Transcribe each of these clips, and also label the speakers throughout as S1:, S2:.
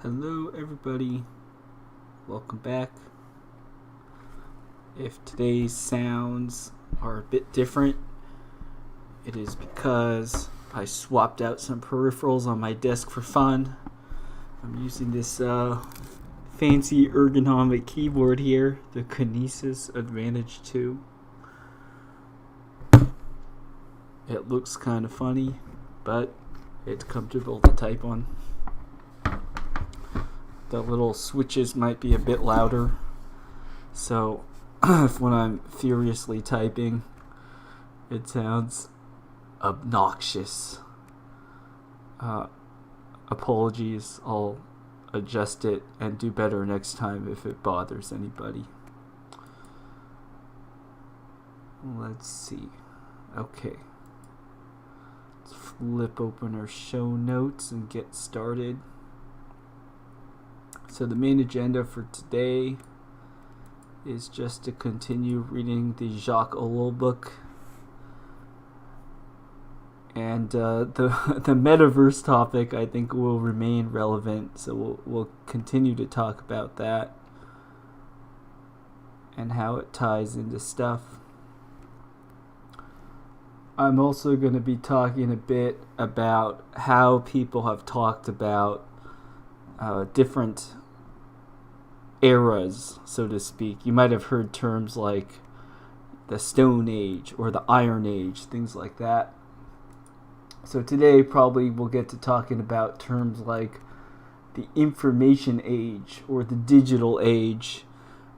S1: Hello, everybody. Welcome back. If today's sounds are a bit different, it is because I swapped out some peripherals on my desk for fun. I'm using this fancy ergonomic keyboard here, the Kinesis Advantage 2. It looks kind of funny, but it's comfortable to type on. The little switches might be a bit louder, so if when I'm furiously typing it sounds obnoxious, apologies. I'll adjust it and do better next time if it bothers anybody. Let's see. Okay, let's flip open our show notes and get started. So the main agenda for today is just to continue reading the Jacques Ellul book. And the metaverse topic, I think, will remain relevant. So we'll continue to talk about that and how it ties into stuff. I'm also going to be talking a bit about how people have talked about different eras, so to speak. You might have heard terms like the Stone Age or the Iron Age, things like that. So today probably we'll get to talking about terms like the Information Age or the Digital Age,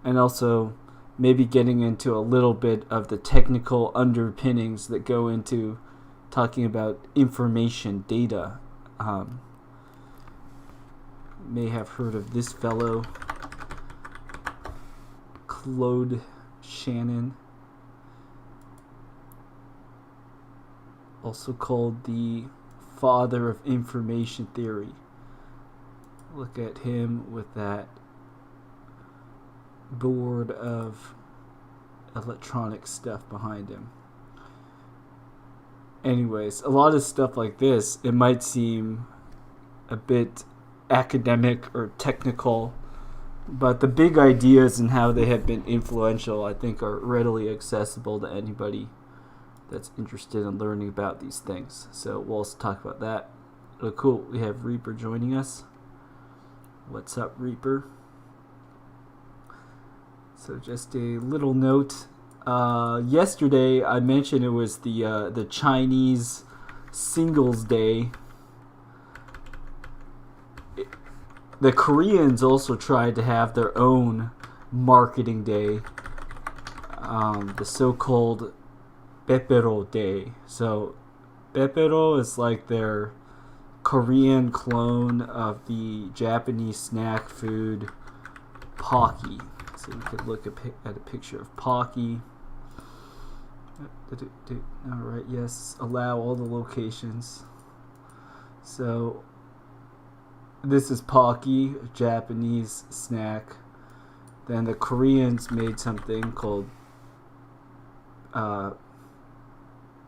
S1: and also maybe getting into a little bit of the technical underpinnings that go into talking about information data. May have heard of this fellow, Claude Shannon, also called the father of information theory. Look at him with that board of electronic stuff behind him. Anyways, a lot of stuff like this, it might seem a bit academic or technical, but the big ideas and how they have been influential, I think, are readily accessible to anybody that's interested in learning about these things. So we'll also talk about that. Oh, cool. We have Reaper joining us. What's up, Reaper? So just a little note. Yesterday I mentioned it was the Chinese Singles Day. The Koreans also tried to have their own marketing day, the so-called Pepero Day. So Pepero is like their Korean clone of the Japanese snack food Pocky. So we could look at a picture of Pocky. Alright, yes, allow all the locations. So this is Pocky, a Japanese snack. Then the Koreans made something called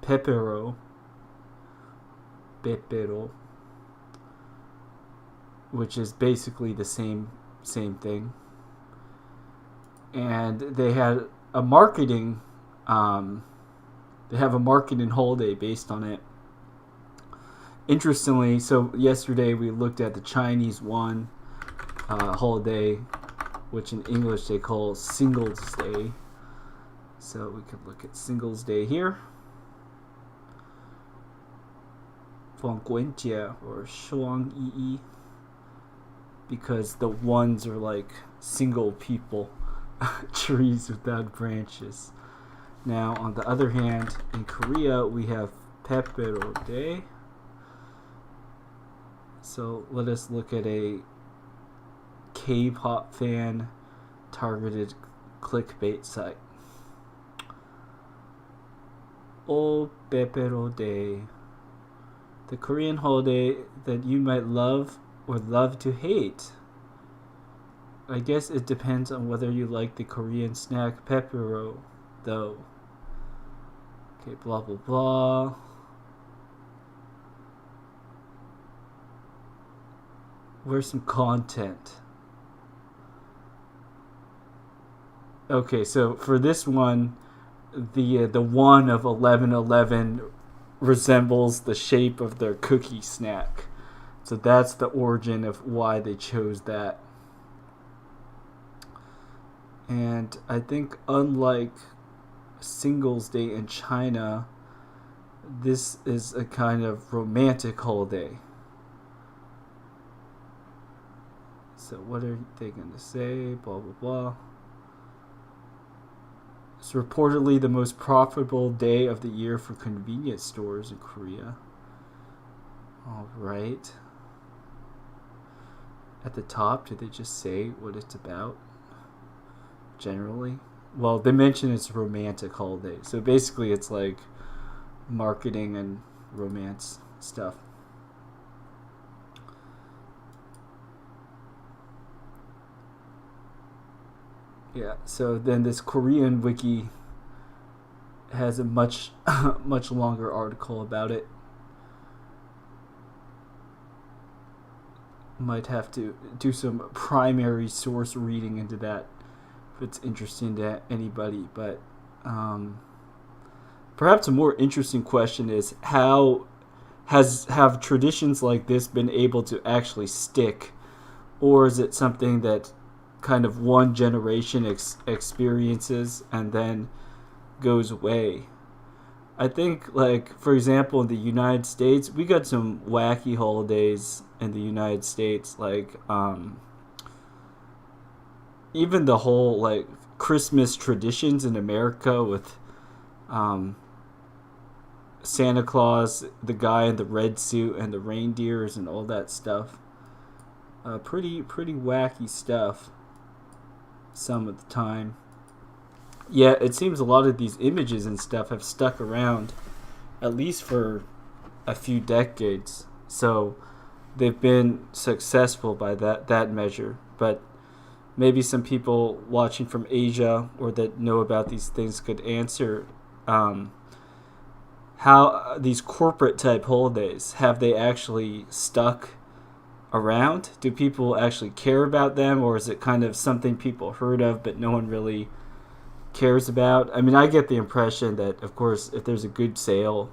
S1: Pepero, which is basically the same thing. And they had a marketing, they have a marketing holiday based on it. Interestingly, so yesterday we looked at the Chinese one holiday, which in English they call Singles Day. So we could look at Singles Day here. 光棍节 or 双一一, because the ones are like single people, trees without branches. Now, on the other hand, in Korea we have Pepero Day. So let us look at a K-pop fan targeted clickbait site. Oh, Pepero Day, the Korean holiday that you might love or love to hate. I guess it depends on whether you like the Korean snack Pepero, though. Okay, blah blah blah. Where's some content? Okay, so for this one, the one of 1111 resembles the shape of their cookie snack. So that's the origin of why they chose that. And I think unlike Singles Day in China, this is a kind of romantic holiday. So what are they going to say? Blah, blah, blah. It's reportedly the most profitable day of the year for convenience stores in Korea. All right. At the top, did they just say what it's about? Generally? Well, they mention it's a romantic holiday. So basically it's like marketing and romance stuff. Yeah, so then this Korean wiki has a much longer article about it. Might have to do some primary source reading into that if it's interesting to anybody. But perhaps a more interesting question is have traditions like this been able to actually stick, or is it something that kind of one generation experiences and then goes away? I think, like, for example, in the United States, we got some wacky holidays in the United States, like even the whole like Christmas traditions in America with Santa Claus, the guy in the red suit and the reindeers and all that stuff. Pretty wacky stuff some of the time. Yeah, it seems a lot of these images and stuff have stuck around at least for a few decades. So they've been successful by that measure. But maybe some people watching from Asia or that know about these things could answer how these corporate type holidays, have they actually stuck around? Do people actually care about them, or is it kind of something people heard of but no one really cares about? I mean, I get the impression that, of course, if there's a good sale,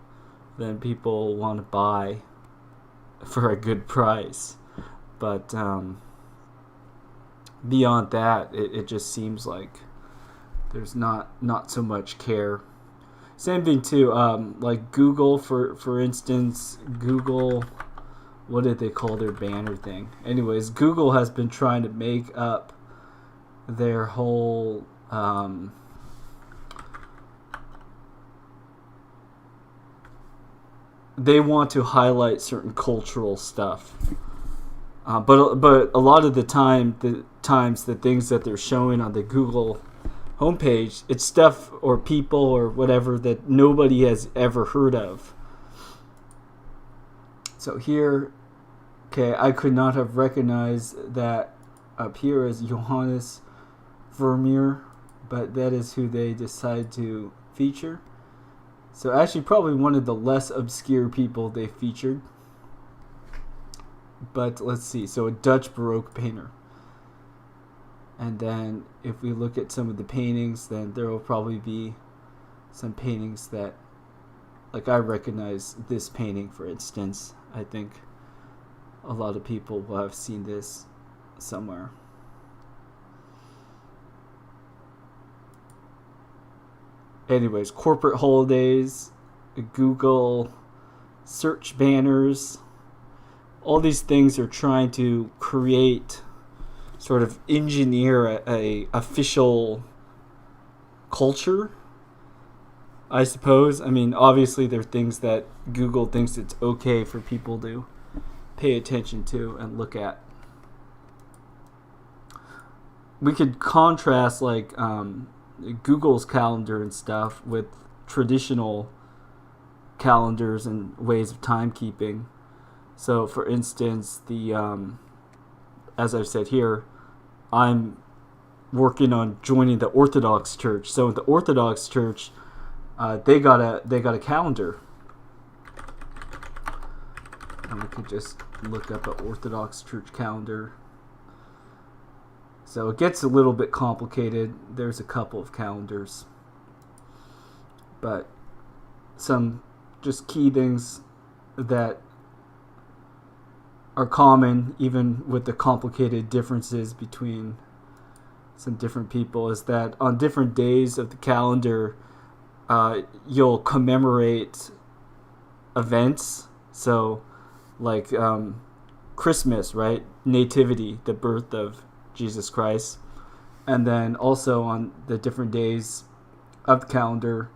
S1: then people want to buy for a good price. But beyond that, it just seems like there's not so much care. Same thing too, like Google, for instance. Google, what did they call their banner thing? Anyways, Google has been trying to make up their whole they want to highlight certain cultural stuff, but a lot of the times the things that they're showing on the Google homepage, it's stuff or people or whatever that nobody has ever heard of. So here, okay, I could not have recognized that up here as Johannes Vermeer, but that is who they decide to feature. So actually probably one of the less obscure people they featured. But let's see, so a Dutch Baroque painter. And then if we look at some of the paintings, then there will probably be some paintings that, like, I recognize this painting, for instance. I think a lot of people will have seen this somewhere. Anyways, corporate holidays, Google search banners, all these things are trying to create, sort of engineer a official culture, I suppose. I mean, obviously there are things that Google thinks it's okay for people to pay attention to and look at. We could contrast, like, Google's calendar and stuff with traditional calendars and ways of timekeeping. So, for instance, as I've said here, I'm working on joining the Orthodox Church. So, in the Orthodox Church, they got a calendar. And we could just look up an Orthodox Church calendar. So it gets a little bit complicated. There's a couple of calendars. But some just key things that are common, even with the complicated differences between some different people, is that on different days of the calendar, you'll commemorate events. So, like Christmas, right? Nativity, the birth of Jesus Christ. And then also on the different days of the calendar,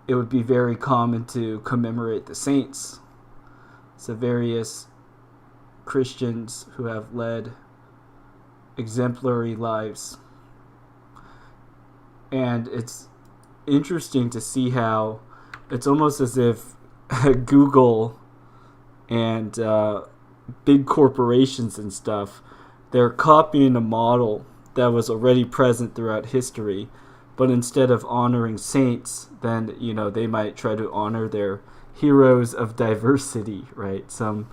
S1: it would be very common to commemorate the saints. So various Christians who have led exemplary lives. And it's interesting to see how it's almost as if Google and big corporations and stuff, they're copying a model that was already present throughout history, but instead of honoring saints, then they might try to honor their heroes of diversity, right? Some,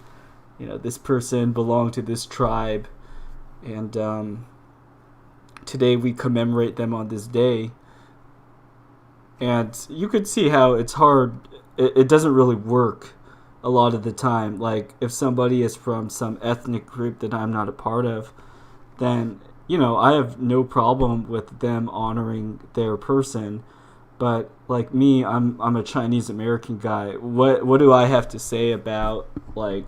S1: this person belonged to this tribe, and today we commemorate them on this day. And you could see how it's hard. It doesn't really work a lot of the time. Like, if somebody is from some ethnic group that I'm not a part of, then, I have no problem with them honoring their person. But like me, I'm a Chinese American guy. What do I have to say about, like,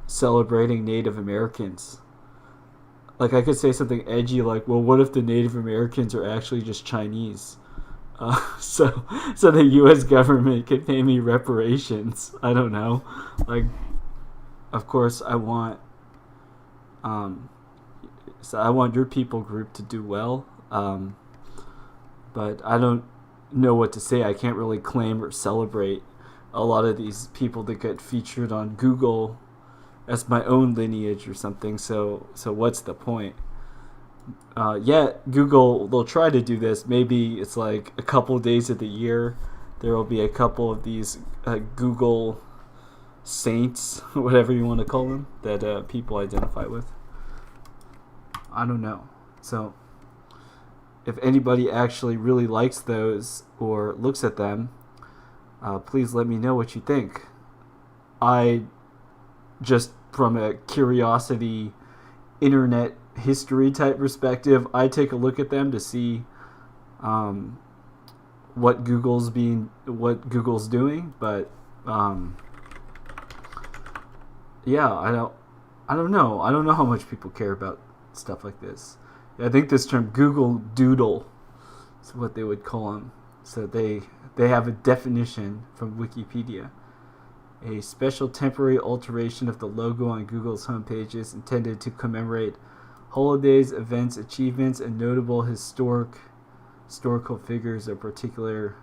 S1: celebrating Native Americans? Like, I could say something edgy like, well, what if the Native Americans are actually just Chinese? So the U.S. government could pay me reparations. I don't know. Like, of course, I want your people group to do well. But I don't know what to say. I can't really claim or celebrate a lot of these people that get featured on Google as my own lineage or something. So what's the point? Yet Google, they'll try to do this. Maybe it's like a couple days of the year there will be a couple of these Google saints, whatever you want to call them, that people identify with. I don't know. So if anybody actually really likes those or looks at them, please let me know what you think. I just, from a curiosity internet history type perspective, I take a look at them to see what Google's doing, but yeah, I don't know how much people care about stuff like this. I think this term Google Doodle is what they would call them. So they have a definition from Wikipedia. A special temporary alteration of the logo on Google's homepage is intended to commemorate holidays, events, achievements, and notable historical figures of particular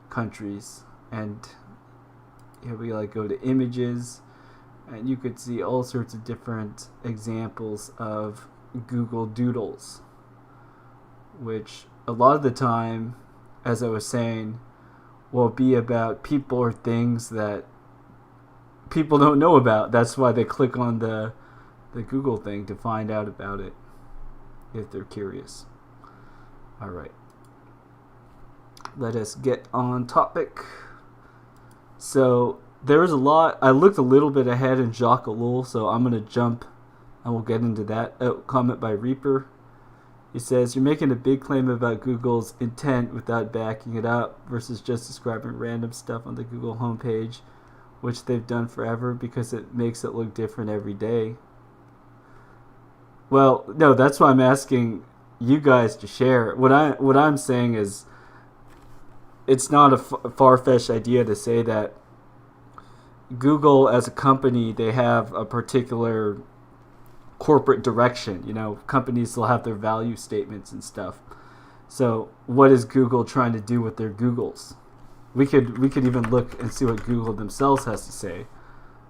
S1: countries. And here we go to images, and you could see all sorts of different examples of Google Doodles, which a lot of the time, as I was saying, will be about people or things that people don't know about. That's why they click on the Google thing, to find out about it if they're curious. All right. Let us get on topic. So there was a lot. I looked a little bit ahead in Jacques Ellul, so I'm going to jump and we'll get into that. Comment by Reaper. He says, you're making a big claim about Google's intent without backing it up versus just describing random stuff on the Google homepage, which they've done forever because it makes it look different every day. Well, no, that's why I'm asking you guys to share. What I'm saying is, it's not a far-fetched idea to say that Google as a company, they have a particular corporate direction. Companies will have their value statements and stuff. So what is Google trying to do with their Googles? We could even look and see what Google themselves has to say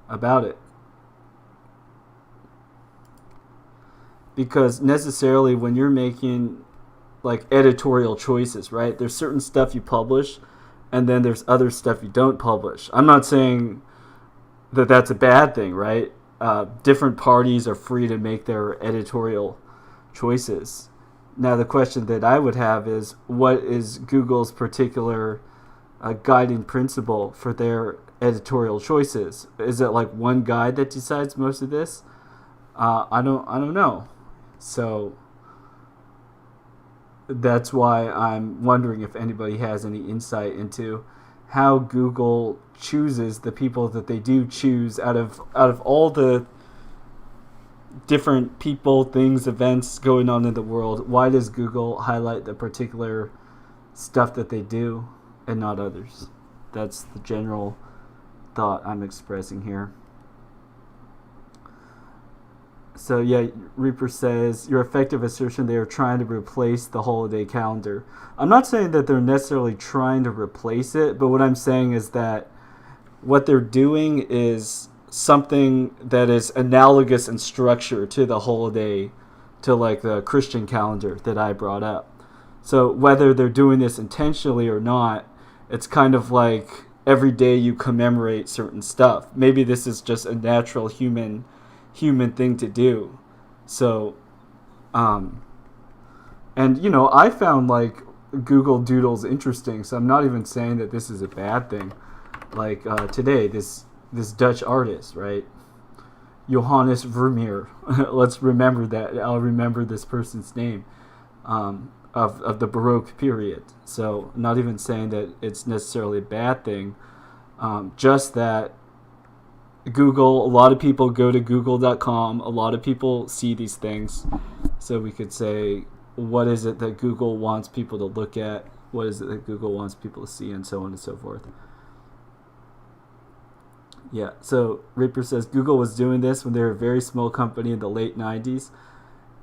S1: about it. Because necessarily when you're making editorial choices, right? There's certain stuff you publish, and then there's other stuff you don't publish. I'm not saying that's a bad thing, right? Different parties are free to make their editorial choices. Now, the question that I would have is, what is Google's particular guiding principle for their editorial choices? Is it like one guy that decides most of this? I don't know. So that's why I'm wondering if anybody has any insight into how Google chooses the people that they do choose out of all the different people, things, events going on in the world. Why does Google highlight the particular stuff that they do and not others? That's the general thought I'm expressing here. So yeah, Reaper says, your effective assertion they are trying to replace the holiday calendar. I'm not saying that they're necessarily trying to replace it, but what I'm saying is that what they're doing is something that is analogous in structure to the holiday, to like the Christian calendar that I brought up. So whether they're doing this intentionally or not, it's kind of like every day you commemorate certain stuff. Maybe this is just a natural human thing to do. So and I found like Google Doodles interesting, so I'm not even saying that this is a bad thing. Like today, this Dutch artist, right, Johannes Vermeer. Let's remember that. I'll remember this person's name, of the Baroque period. So not even saying that it's necessarily a bad thing, just that Google, a lot of people go to google.com, a lot of people see these things, so we could say, what is it that Google wants people to look at, what is it that Google wants people to see, and so on and so forth. Yeah, so Reaper says Google was doing this when they were a very small company in the late 90s.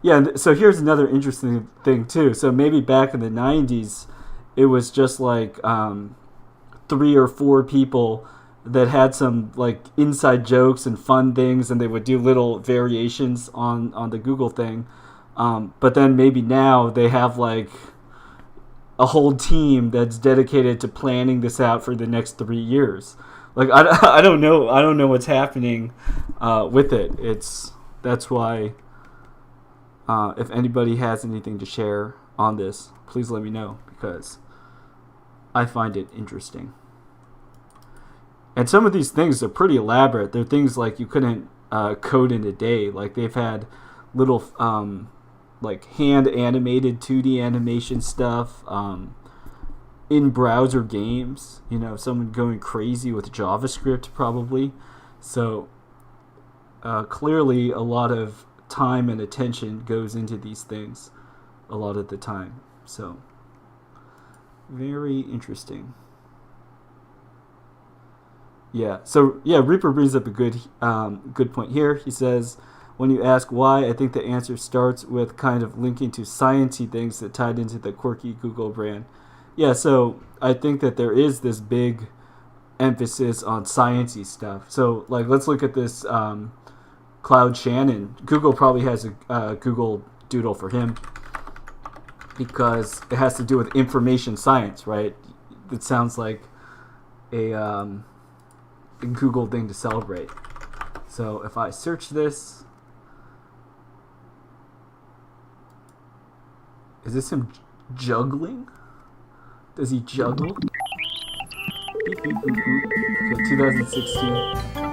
S1: Yeah, so here's another interesting thing too. So maybe back in the 90s, it was just like 3 or 4 people that had some like inside jokes and fun things, and they would do little variations on the Google thing. But then maybe now they have like a whole team that's dedicated to planning this out for the next 3 years. Like I don't know what's happening with it. That's why if anybody has anything to share on this, please let me know, because I find it interesting. And some of these things are pretty elaborate. They're things like you couldn't code in a day. Like they've had little like hand animated 2D animation stuff, in browser games, someone going crazy with JavaScript probably. So clearly a lot of time and attention goes into these things a lot of the time. So very interesting. Yeah. So yeah, Reaper brings up a good point here. He says, when you ask why, I think the answer starts with kind of linking to sciencey things that tied into the quirky Google brand. Yeah, so I think that there is this big emphasis on sciencey stuff. So like, let's look at this Cloud Shannon. Google probably has a Google Doodle for him because it has to do with information science, right? It sounds like a Google thing to celebrate. So if I search this, is this him juggling? Does he juggle? Beep, beep, boop, boop. Okay, 2016.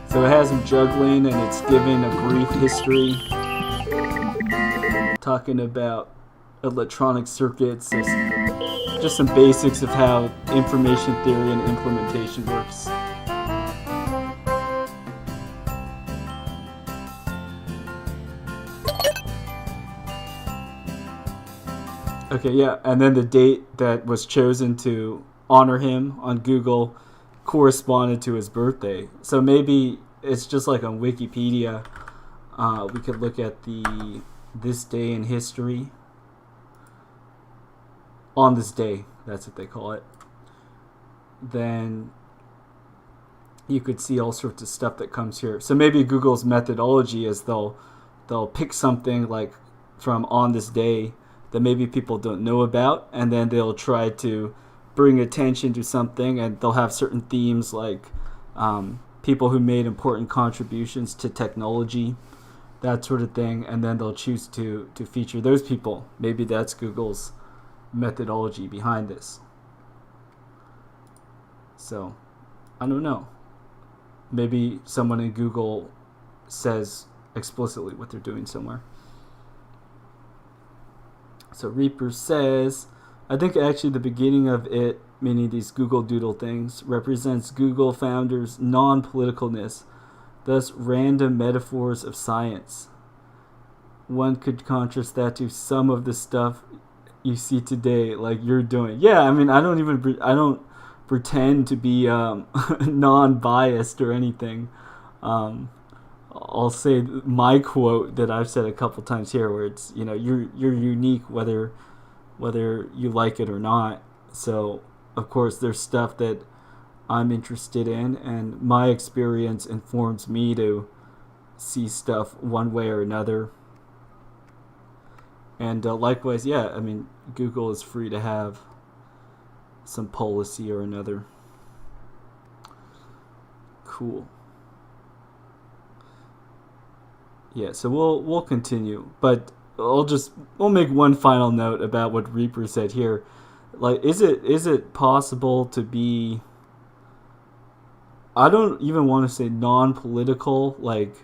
S1: So it has him juggling, and it's giving a brief history, talking about electronic circuits, just some basics of how information theory and implementation works. Okay, yeah, and then the date that was chosen to honor him on Google corresponded to his birthday. So maybe it's just like on Wikipedia. We could look at this day in history. on this day, that's what they call it, then you could see all sorts of stuff that comes here. So maybe Google's methodology is they'll pick something like from on this day that maybe people don't know about, and then they'll try to bring attention to something, and they'll have certain themes like people who made important contributions to technology, that sort of thing, and then they'll choose to feature those people. Maybe that's Google's methodology behind this. So, I don't know. Maybe someone in Google says explicitly what they're doing somewhere. So Reaper says, I think actually the beginning of it, meaning these Google Doodle things, represents Google founders' non-politicalness, thus random metaphors of science. One could contrast that to some of the stuff you see today, like you're doing. Yeah, I mean, I don't pretend to be non-biased or anything. I'll say my quote that I've said a couple times here, where it's, you're unique whether you like it or not. So of course there's stuff that I'm interested in, and my experience informs me to see stuff one way or another. And likewise, yeah, I mean, Google is free to have some policy or another. Cool. Yeah, so we'll continue, but we'll make one final note about what Reaper said here. Like, is it possible to be, I don't even want to say non-political, like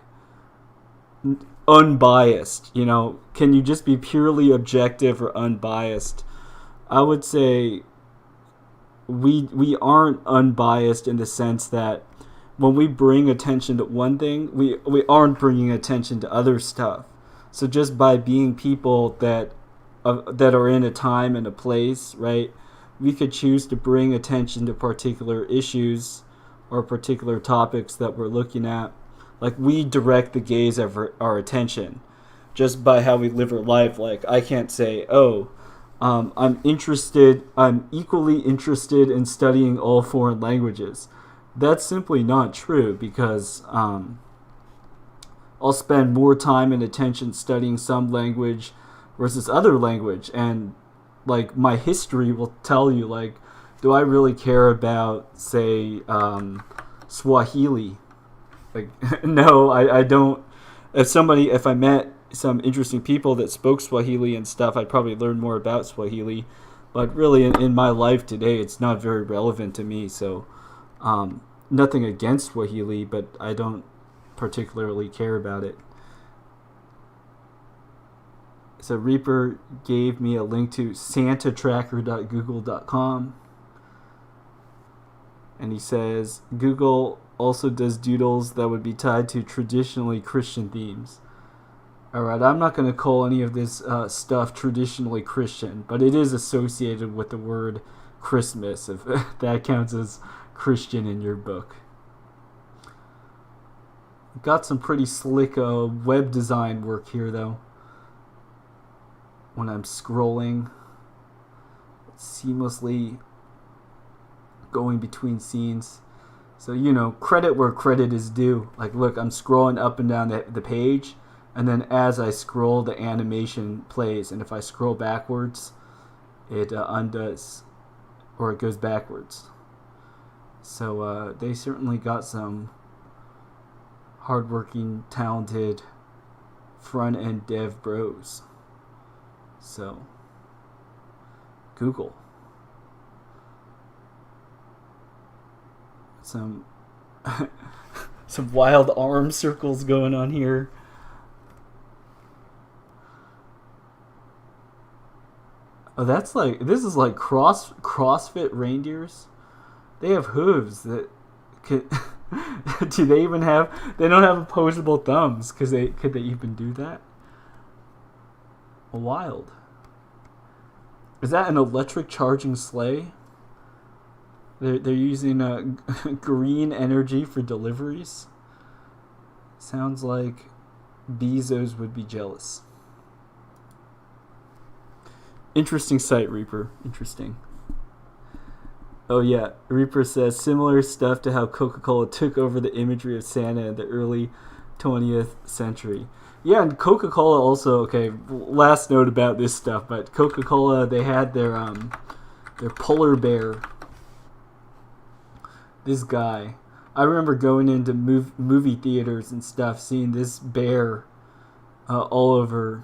S1: unbiased, can you just be purely objective or unbiased? I would say we aren't unbiased in the sense that when we bring attention to one thing, we aren't bringing attention to other stuff. So just by being people that are in a time and a place, right, we could choose to bring attention to particular issues or particular topics that we're looking at. Like, we direct the gaze of our attention just by how we live our life. Like, I can't say, I'm equally interested in studying all foreign languages. That's simply not true, because I'll spend more time and attention studying some language versus other language. And, like, my history will tell you, like, do I really care about, say, Swahili? Like, no, I don't. If I met some interesting people that spoke Swahili and stuff, I'd probably learn more about Swahili. But really, in my life today, it's not very relevant to me. So, nothing against Swahili, but I don't particularly care about it. So Reaper gave me a link to santatracker.google.com. And he says, Google also does doodles that would be tied to traditionally Christian themes. Alright, I'm not going to call any of this stuff traditionally Christian, but it is associated with the word Christmas, if that counts as Christian in your book. Got some pretty slick web design work here, though. When I'm scrolling, seamlessly going between scenes. So, credit where credit is due. Like, look, I'm scrolling up and down the page, and then as I scroll, the animation plays. And if I scroll backwards, it undoes, or it goes backwards. So they certainly got some hardworking, talented front-end dev bros. So, Google. Some wild arm circles going on here. Oh, this is like CrossFit reindeers. They have hooves that could. Do they even have? They don't have opposable thumbs. Could they even do that? Wild. Is that an electric charging sleigh? They're using green energy for deliveries. Sounds like Bezos would be jealous. Interesting site, Reaper. Interesting. Oh yeah, Reaper says similar stuff to how Coca-Cola took over the imagery of Santa in the early 20th century. Yeah, and Coca-Cola also, okay, last note about this stuff, but Coca-Cola, they had their polar bear. This guy. I remember going into movie theaters and stuff, seeing this bear all over,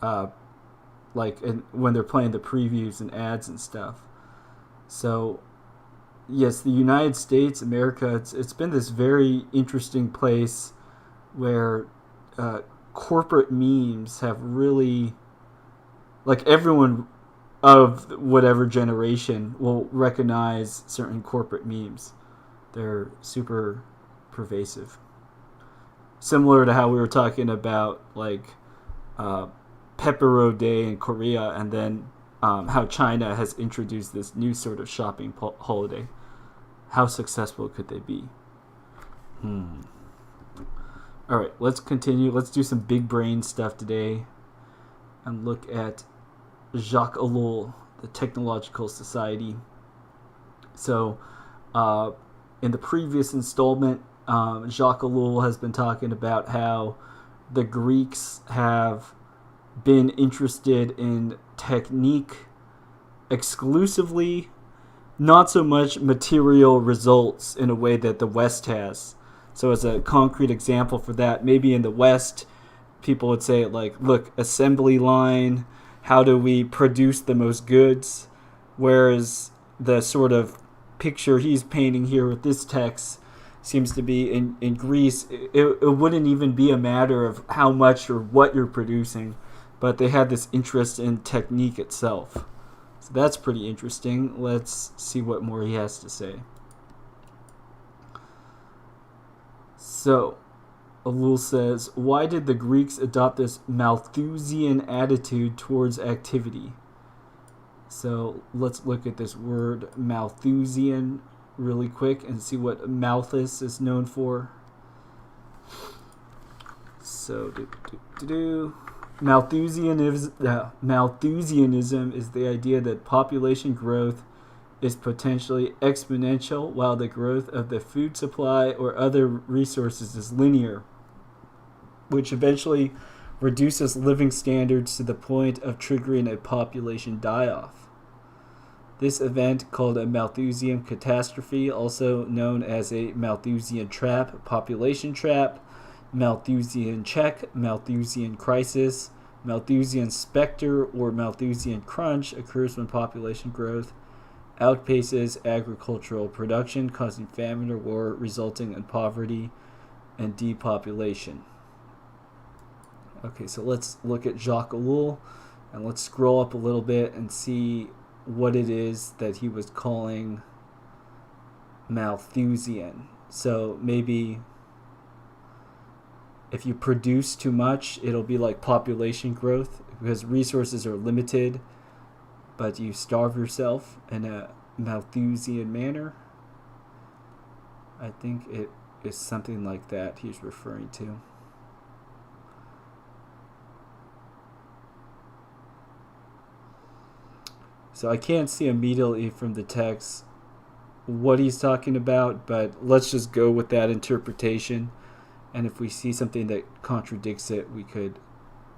S1: when they're playing the previews and ads and stuff. So, yes, the United States, America, it's been this very interesting place where corporate memes have really, like, everyone of whatever generation will recognize certain corporate memes. They're super pervasive. Similar to how we were talking about, like, Pepero Day in Korea, and then how China has introduced this new sort of shopping holiday. How successful could they be? All right, let's continue. Let's do some big brain stuff today and look at Jacques Ellul, the Technological Society. So, in the previous installment, Jacques Ellul has been talking about how the Greeks have been interested in technique exclusively, not so much material results in a way that the West has. So as a concrete example for that, maybe in the West, people would say, like, look, assembly line, how do we produce the most goods? Whereas the sort of picture he's painting here with this text seems to be in Greece, it wouldn't even be a matter of how much or what you're producing, but they had this interest in technique itself. So that's pretty interesting. Let's see what more he has to say. So, Ellul says, why did the Greeks adopt this Malthusian attitude towards activity? So let's look at this word Malthusian really quick and see what Malthus is known for. So, Malthusianism is the idea that population growth is potentially exponential while the growth of the food supply or other resources is linear, which eventually reduces living standards to the point of triggering a population die-off. This event, called a Malthusian catastrophe, also known as a Malthusian trap, population trap, Malthusian check, Malthusian crisis, Malthusian specter, or Malthusian crunch, occurs when population growth outpaces agricultural production, causing famine or war, resulting in poverty and depopulation. Okay, so let's look at Jacques Ellul, and let's scroll up a little bit and see what it is that he was calling Malthusian. So maybe if you produce too much, it'll be like population growth, because resources are limited, but you starve yourself in a Malthusian manner. I think it is something like that he's referring to. So I can't see immediately from the text what he's talking about, but let's just go with that interpretation. And if we see something that contradicts it, we could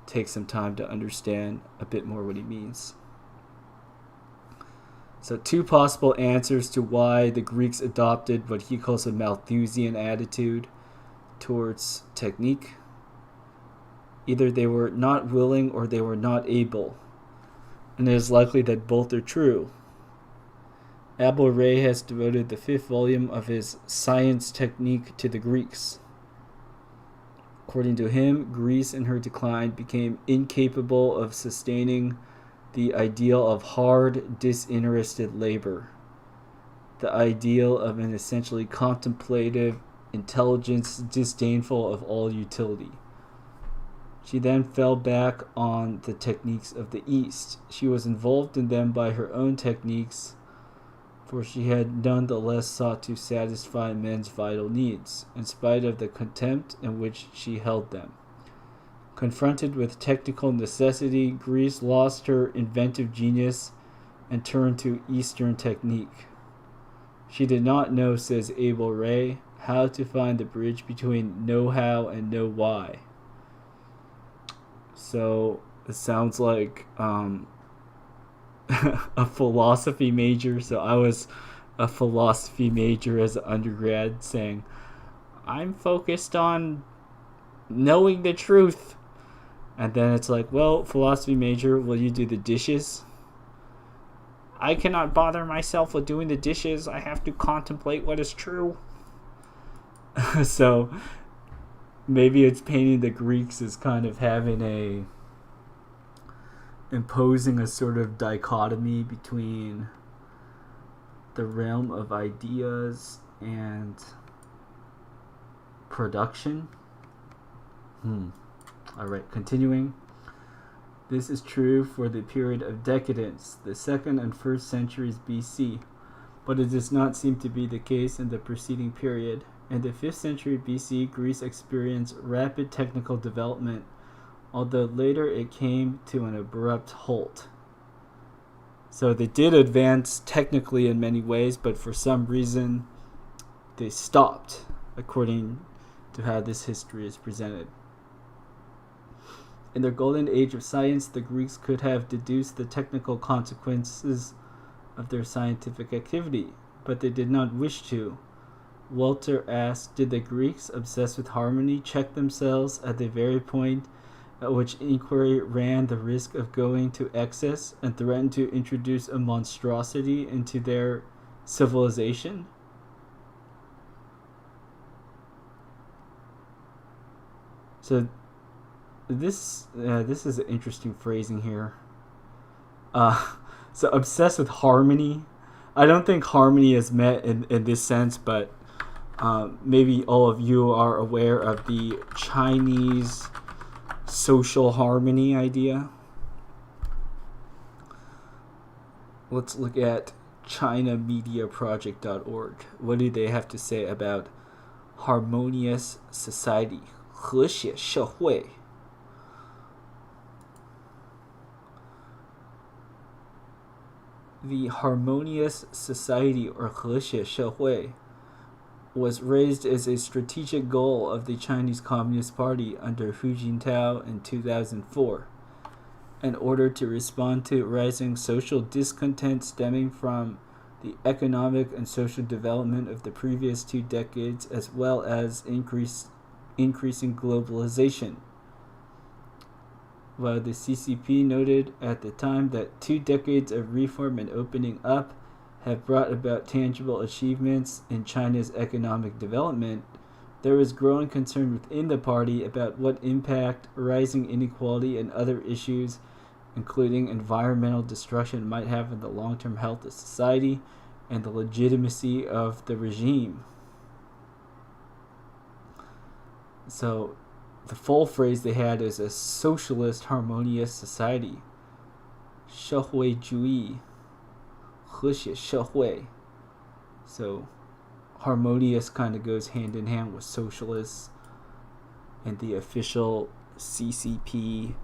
S1: take some time to understand a bit more what he means. So two possible answers to why the Greeks adopted what he calls a Malthusian attitude towards technique. Either they were not willing or they were not able. And it is likely that both are true. Abel Ray has devoted the 5th volume of his Science Technique to the Greeks. According to him, Greece in her decline became incapable of sustaining the ideal of hard, disinterested labor, the ideal of an essentially contemplative intelligence disdainful of all utility. She then fell back on the techniques of the East. She was involved in them by her own techniques, for she had none the less sought to satisfy men's vital needs, in spite of the contempt in which she held them. Confronted with technical necessity, Greece lost her inventive genius and turned to Eastern technique. She did not know, says Abel Ray, how to find the bridge between know-how and know-why. So it sounds like a philosophy major. So I was a philosophy major as an undergrad, saying, I'm focused on knowing the truth. And then it's like, well, philosophy major, will you do the dishes? I cannot bother myself with doing the dishes. I have to contemplate what is true. So maybe it's painting the Greeks as kind of imposing a sort of dichotomy between the realm of ideas and production. Alright, continuing. This is true for the period of decadence, the 2nd and 1st centuries BC, but it does not seem to be the case in the preceding period. In the 5th century BC, Greece experienced rapid technical development, although later it came to an abrupt halt. So they did advance technically in many ways, but for some reason they stopped, according to how this history is presented. In their golden age of science, the Greeks could have deduced the technical consequences of their scientific activity, but they did not wish to. Walter asked, did the Greeks, obsessed with harmony, check themselves at the very point at which inquiry ran the risk of going to excess and threatened to introduce a monstrosity into their civilization? So this is an interesting phrasing here. So obsessed with harmony. I don't think harmony is met in this sense, but maybe all of you are aware of the Chinese social harmony idea. Let's look at ChinaMediaProject.org. What do they have to say about harmonious society? 和谐社会. The harmonious society, or 和谐社会, was raised as a strategic goal of the Chinese Communist Party under Hu Jintao in 2004, in order to respond to rising social discontent stemming from the economic and social development of the previous 2 decades, as well as increasing globalization. While the CCP noted at the time that 2 decades of reform and opening up have brought about tangible achievements in China's economic development, there was growing concern within the party about what impact rising inequality and other issues, including environmental destruction, might have on the long-term health of society and the legitimacy of the regime. So the full phrase they had is a socialist harmonious society. 社会主义和谐社会. So harmonious kind of goes hand in hand with socialists and the official CCP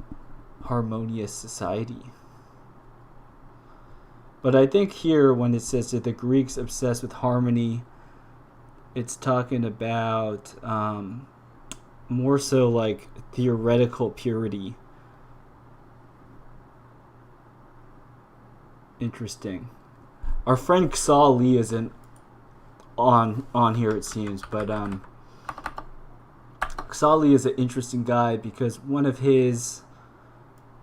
S1: harmonious society. But I think here when it says that the Greeks obsessed with harmony, it's talking about more so like theoretical purity. Interesting. Our friend Xia Li isn't on here, it seems, but Xia Li is an interesting guy because one of his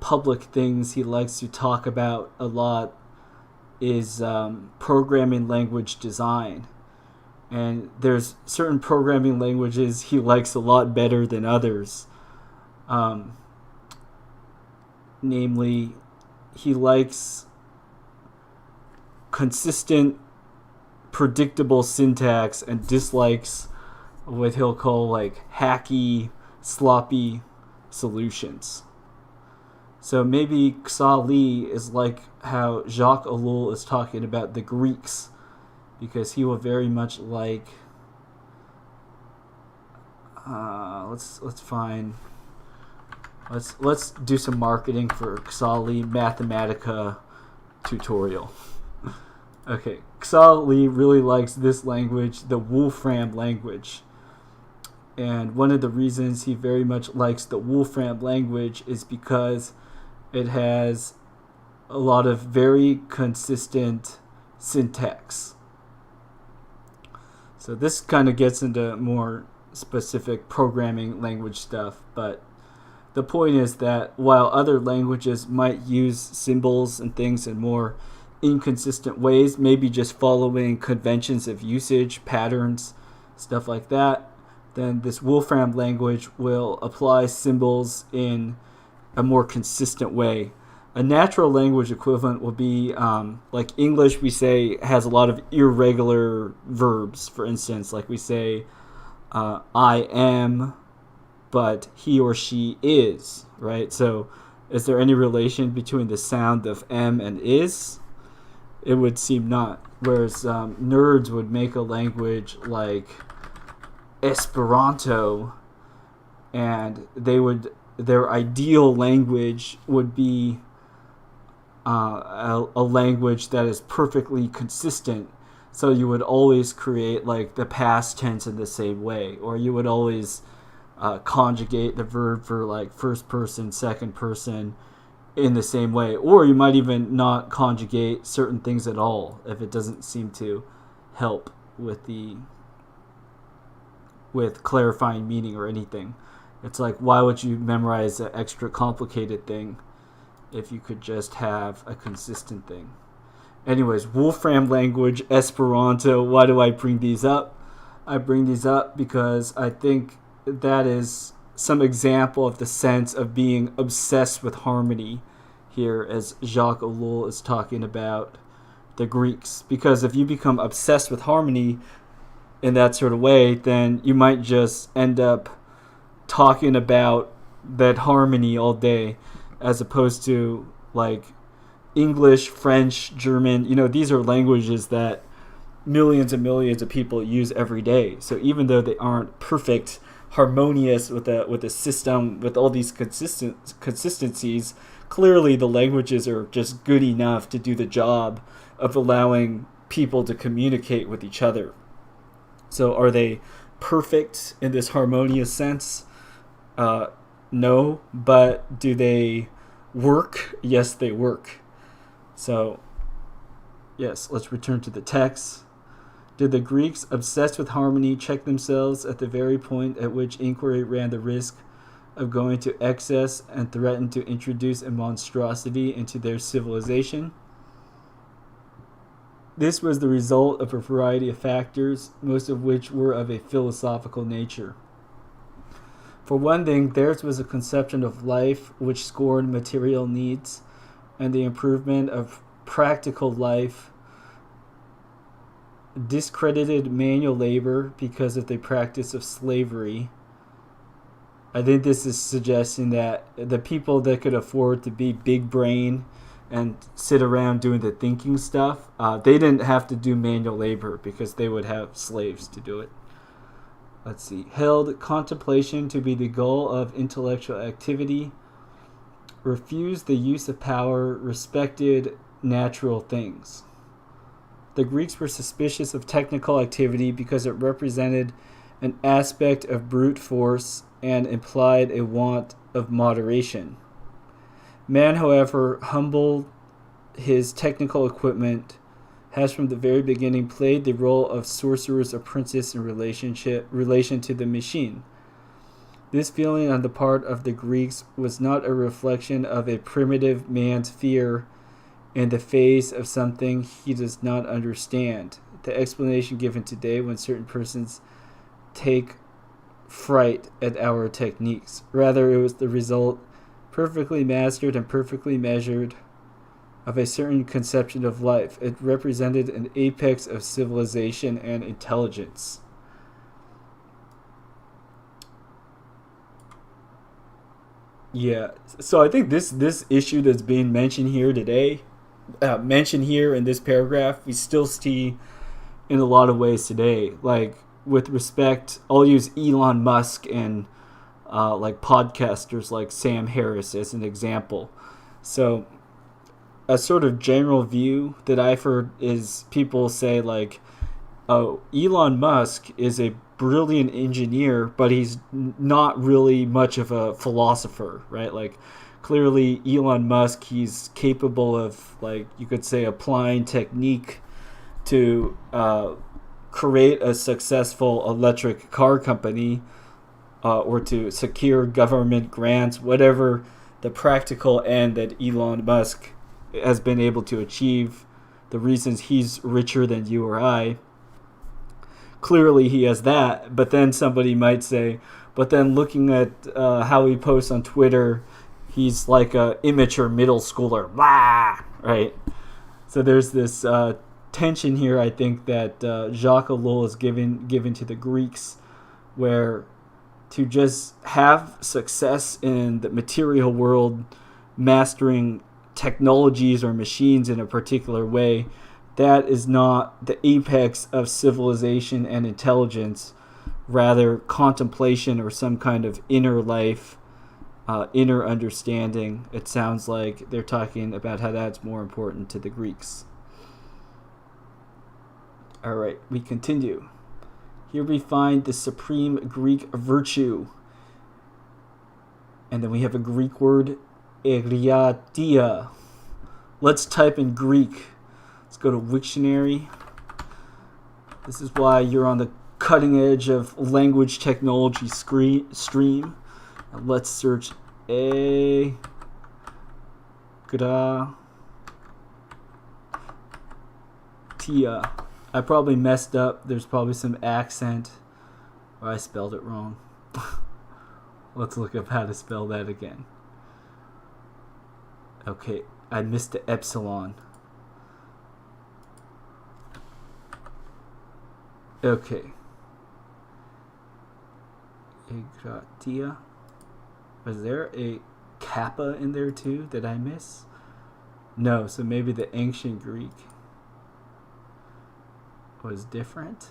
S1: public things he likes to talk about a lot is programming language design. And there's certain programming languages he likes a lot better than others. Namely, he likes consistent, predictable syntax and dislikes what he'll call like hacky, sloppy solutions. So maybe Xia Li is like how Jacques Ellul is talking about the Greeks, because he will very much like let's find Let's do some marketing for Xali Mathematica tutorial. Okay, Xali really likes this language, the Wolfram language. And one of the reasons he very much likes the Wolfram language is because it has a lot of very consistent syntax. So this kind of gets into more specific programming language stuff, but the point is that while other languages might use symbols and things in more inconsistent ways, maybe just following conventions of usage, patterns, stuff like that, then this Wolfram language will apply symbols in a more consistent way. A natural language equivalent will be like English, we say, has a lot of irregular verbs. For instance, like we say, I am, but he or she is, right? So is there any relation between the sound of am and is? It would seem not. Whereas nerds would make a language like Esperanto, and their ideal language would be a language that is perfectly consistent. So you would always create like the past tense in the same way, or you would always conjugate the verb for like first person, second person in the same way, or you might even not conjugate certain things at all if it doesn't seem to help with clarifying meaning or anything. It's like, why would you memorize an extra complicated thing if you could just have a consistent thing? Anyways, Wolfram language, Esperanto, why do I bring these up? I bring these up because I think that is some example of the sense of being obsessed with harmony here, as Jacques Ellul is talking about the Greeks. Because if you become obsessed with harmony in that sort of way, then you might just end up talking about that harmony all day, as opposed to like English, French, German. These are languages that millions and millions of people use every day. So even though they aren't perfect, harmonious with a system with all these consistencies, clearly the languages are just good enough to do the job of allowing people to communicate with each other. So are they perfect in this harmonious sense? No, but do they work? Yes, they work. So, yes, let's return to the text. Did the Greeks, obsessed with harmony, check themselves at the very point at which inquiry ran the risk of going to excess and threatened to introduce a monstrosity into their civilization? This was the result of a variety of factors, most of which were of a philosophical nature. For one thing, theirs was a conception of life which scorned material needs and the improvement of practical life, discredited manual labor because of the practice of slavery. I think this is suggesting that the people that could afford to be big brain and sit around doing the thinking stuff, they didn't have to do manual labor because they would have slaves to do it. Let's see. Held contemplation to be the goal of intellectual activity, refused the use of power, respected natural things. The Greeks were suspicious of technical activity because it represented an aspect of brute force and implied a want of moderation. Man, however, humbled his technical equipment, has from the very beginning played the role of sorcerer's apprentice in relation to the machine. This feeling on the part of the Greeks was not a reflection of a primitive man's fear in the face of something he does not understand. The explanation given today when certain persons take fright at our techniques. Rather, it was the result, perfectly mastered and perfectly measured, of a certain conception of life. It represented an apex of civilization and intelligence. Yeah, so I think this issue that's being mentioned here today, mentioned here in this paragraph, we still see in a lot of ways today. Like, with respect, I'll use Elon Musk and like podcasters like Sam Harris as an example. So a sort of general view that I've heard is people say like, oh, Elon Musk is a brilliant engineer, but he's not really much of a philosopher, right? Like, clearly Elon Musk, he's capable of, like, you could say, applying technique to create a successful electric car company, or to secure government grants, whatever the practical end that Elon Musk has been able to achieve, the reasons he's richer than you or I. Clearly he has that, but then somebody might say, but then looking at how he posts on Twitter, he's like a immature middle schooler, blah, right? So there's this tension here, I think, that Jacques Ellul is given to the Greeks, where to just have success in the material world, mastering technologies or machines in a particular way, that is not the apex of civilization and intelligence. Rather, contemplation or some kind of inner life, inner understanding. It sounds like they're talking about how that's more important to the Greeks. All right, we continue. Here we find the supreme Greek virtue. And then we have a Greek word, eriatia. Let's type in Greek. Let's go to Wiktionary. This is why you're on the cutting edge of language technology stream. And let's search eriatia. I probably messed up. There's probably some accent, or I spelled it wrong. Let's look up how to spell that again. Okay, I missed the epsilon. Okay. Egratia. Was there a kappa in there too? Did I miss? No, so maybe the ancient Greek was different.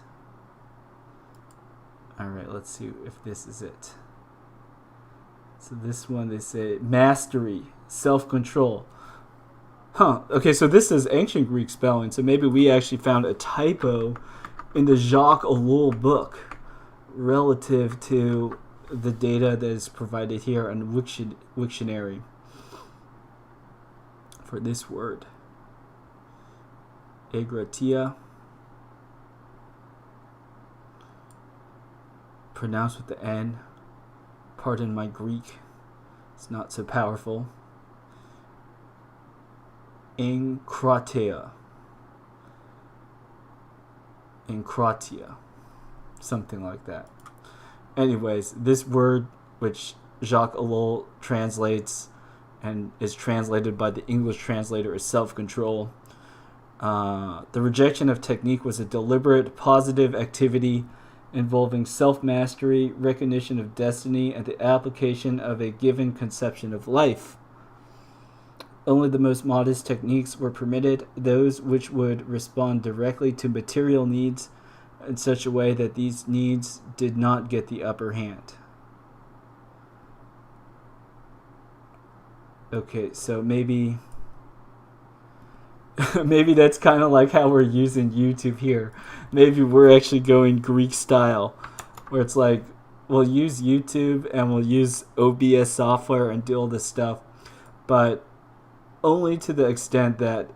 S1: Alright, let's see if this is it. So this one, they say mastery, self-control. Huh, okay, so this is ancient Greek spelling, so maybe we actually found a typo in the Jacques Ellul book relative to the data that is provided here on Wiktionary for this word. Egratia. Pronounced with the N. Pardon my Greek. It's not so powerful. Enkratia. Enkratia. Something like that. Anyways, this word, which Jacques Ellul translates and is translated by the English translator as self-control. The rejection of technique was a deliberate, positive activity involving self-mastery, recognition of destiny, and the application of a given conception of life. Only the most modest techniques were permitted, those which would respond directly to material needs in such a way that these needs did not get the upper hand. Okay, so maybe that's kind of like how we're using YouTube here. Maybe we're actually going Greek style, where it's like we'll use YouTube and we'll use OBS software and do all this stuff, but only to the extent that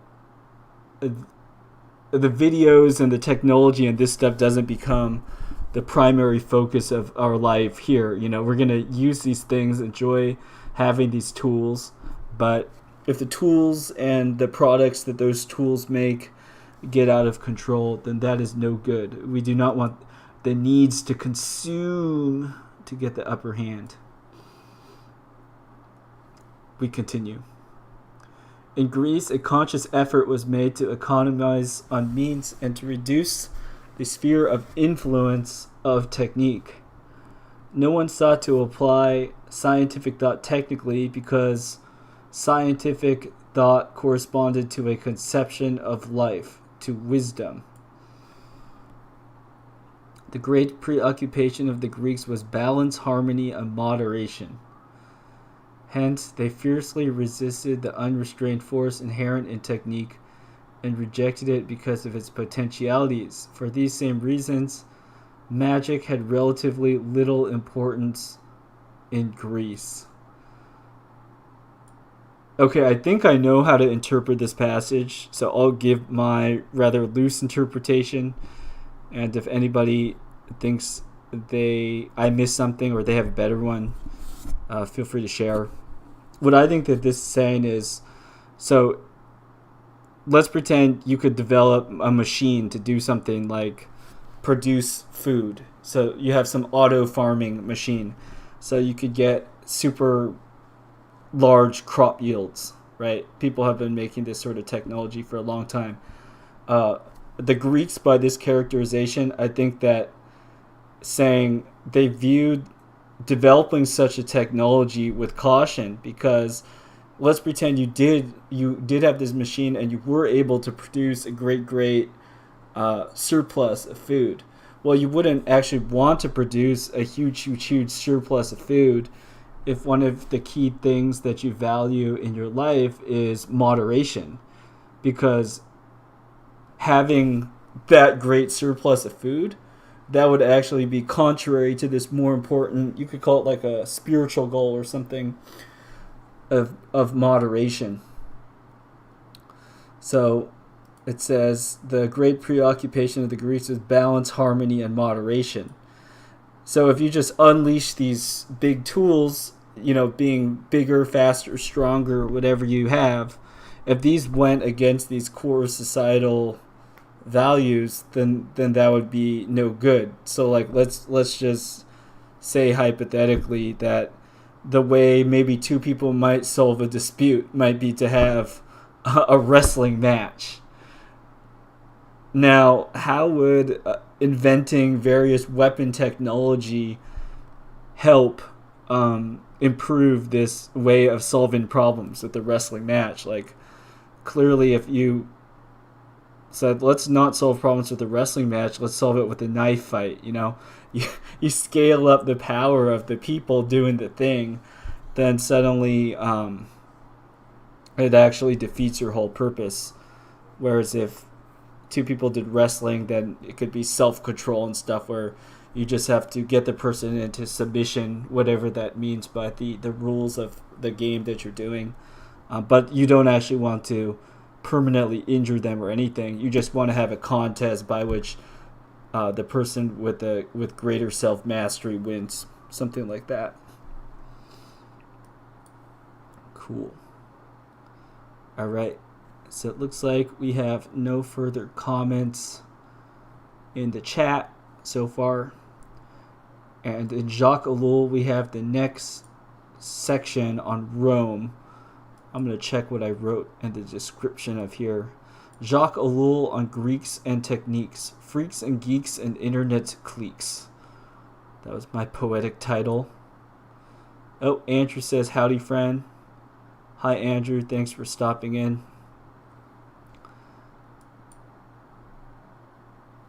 S1: the videos and the technology and this stuff doesn't become the primary focus of our life here. You know, we're going to use these things, enjoy having these tools, but if the tools and the products that those tools make get out of control, then that is no good. We do not want the needs to consume to get the upper hand. We continue. In Greece, a conscious effort was made to economize on means and to reduce the sphere of influence of technique. No one sought to apply scientific thought technically because scientific thought corresponded to a conception of life, to wisdom. The great preoccupation of the Greeks was balance, harmony, and moderation. Hence, they fiercely resisted the unrestrained force inherent in technique and rejected it because of its potentialities. For these same reasons, magic had relatively little importance in Greece. Okay, I think I know how to interpret this passage, so I'll give my rather loose interpretation, and if anybody thinks I missed something or they have a better one, feel free to share. What I think that this is saying is, so let's pretend you could develop a machine to do something like produce food. So you have some auto farming machine. So you could get super large crop yields, right? People have been making this sort of technology for a long time. The Greeks, by this characterization, I think that saying they viewed developing such a technology with caution, because let's pretend you did have this machine and you were able to produce a great surplus of food. Well, you wouldn't actually want to produce a huge surplus of food if one of the key things that you value in your life is moderation, because having that great surplus of food, that would actually be contrary to this more important, you could call it like a spiritual goal or something of moderation. So it says the great preoccupation of the Greeks is balance, harmony, and moderation. So if you just unleash these big tools, being bigger, faster, stronger, whatever you have, if these went against these core societal values, then that would be no good. So like let's just say hypothetically that the way maybe two people might solve a dispute might be to have a wrestling match. Now, how would inventing various weapon technology help improve this way of solving problems with the wrestling match? Like, clearly, if you said, let's not solve problems with a wrestling match, let's solve it with a knife fight, you scale up the power of the people doing the thing, then suddenly it actually defeats your whole purpose. Whereas if two people did wrestling, then it could be self-control and stuff where you just have to get the person into submission, whatever that means by the rules of the game that you're doing. But you don't actually want to permanently injure them or anything. You just want to have a contest by which the person with greater self-mastery wins. Something like that. Cool. All right. So it looks like we have no further comments in the chat so far. And in Jacques Ellul, we have the next section on Rome. I'm going to check what I wrote in the description of here. Jacques Ellul on Greeks and techniques, freaks and geeks and internet cliques. That was my poetic title. Oh, Andrew says, howdy, friend. Hi, Andrew. Thanks for stopping in.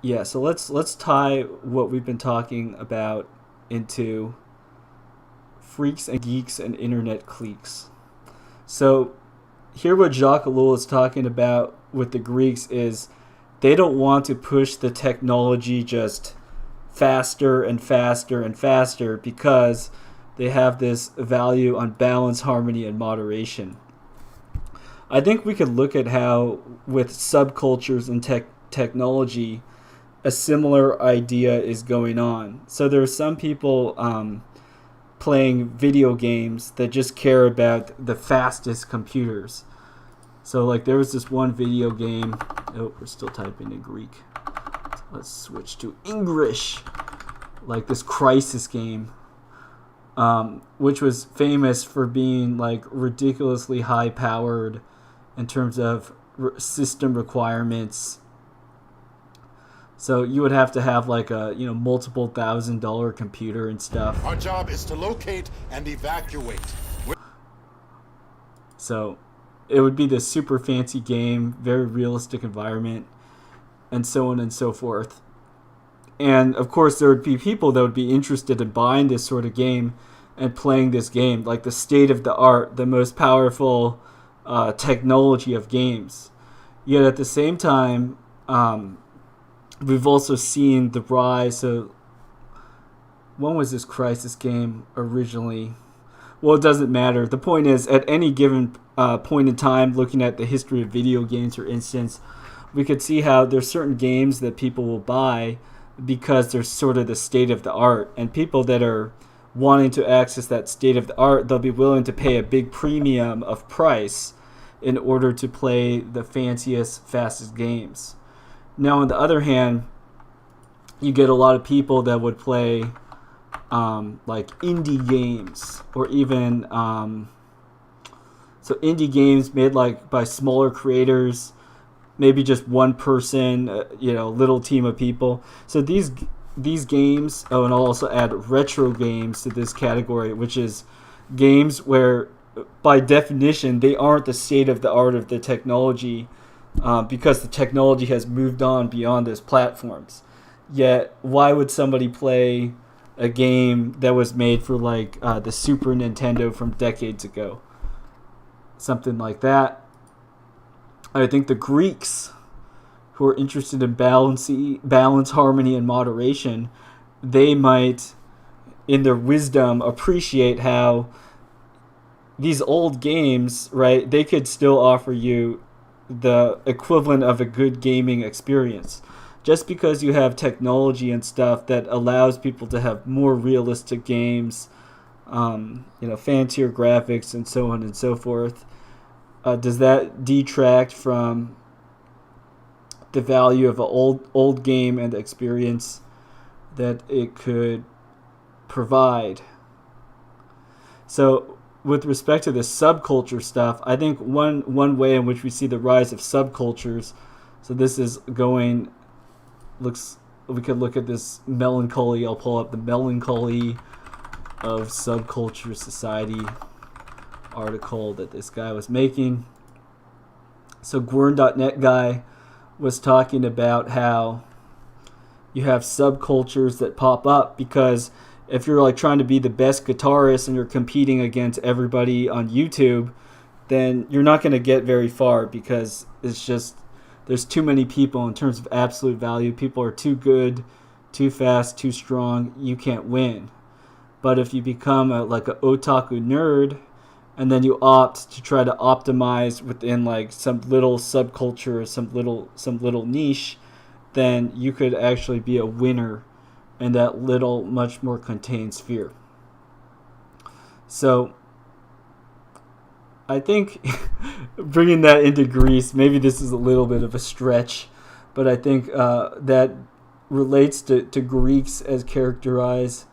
S1: Yeah, so let's tie what we've been talking about into freaks and geeks and internet cliques. So here what Jacques Ellul is talking about with the Greeks is they don't want to push the technology just faster and faster and faster because they have this value on balance, harmony, and moderation. I think we could look at how with subcultures and technology, a similar idea is going on. So there are some people playing video games that just care about the fastest computers. So like there was this one video game. Oh, we're still typing in Greek. So let's switch to English. Like this Crisis game, which was famous for being like ridiculously high powered in terms of system requirements. So you would have to have like a multiple $1,000 computer and stuff.
S2: Our job is to locate and evacuate.
S1: So it would be this super fancy game, very realistic environment, and so on and so forth. And of course, there would be people that would be interested in buying this sort of game and playing this game, like the state of the art, the most powerful technology of games. Yet at the same time, we've also seen the rise of, when was this Crisis game originally? Well, it doesn't matter. The point is, at any given point in time, looking at the history of video games, for instance, we could see how there's certain games that people will buy because they're sort of the state of the art. And people that are wanting to access that state of the art, they'll be willing to pay a big premium of price in order to play the fanciest, fastest games. Now, on the other hand, you get a lot of people that would play like indie games, or even so indie games made like by smaller creators, maybe just one person, little team of people. So these games, and I'll also add retro games to this category, which is games where by definition they aren't the state of the art of the technology, because the technology has moved on beyond those platforms. Yet why would somebody play a game that was made for like the Super Nintendo from decades ago? Something like that. I think the Greeks, who are interested in balance, harmony, and moderation, they might, in their wisdom, appreciate how these old games, right, they could still offer you the equivalent of a good gaming experience. Just because you have technology and stuff that allows people to have more realistic games, fancier graphics, and so on and so forth, does that detract from the value of an old game and the experience that it could provide? So, with respect to the subculture stuff, I think one way in which we see the rise of subcultures, so this is going, we could look at this melancholy, I'll pull up the Melancholy of Subculture Society article that this guy was making. So Gwern.net guy was talking about how you have subcultures that pop up because if you're like trying to be the best guitarist and you're competing against everybody on YouTube, then you're not going to get very far, because it's just, there's too many people in terms of absolute value. People are too good, too fast, too strong. You can't win. But if you become like an otaku nerd, and then you opt to try to optimize within like some little subculture or some little niche, then you could actually be a winner in that little, much more contained sphere. So I think bringing that into Greece, maybe this is a little bit of a stretch, but I think that relates to Greeks as characterized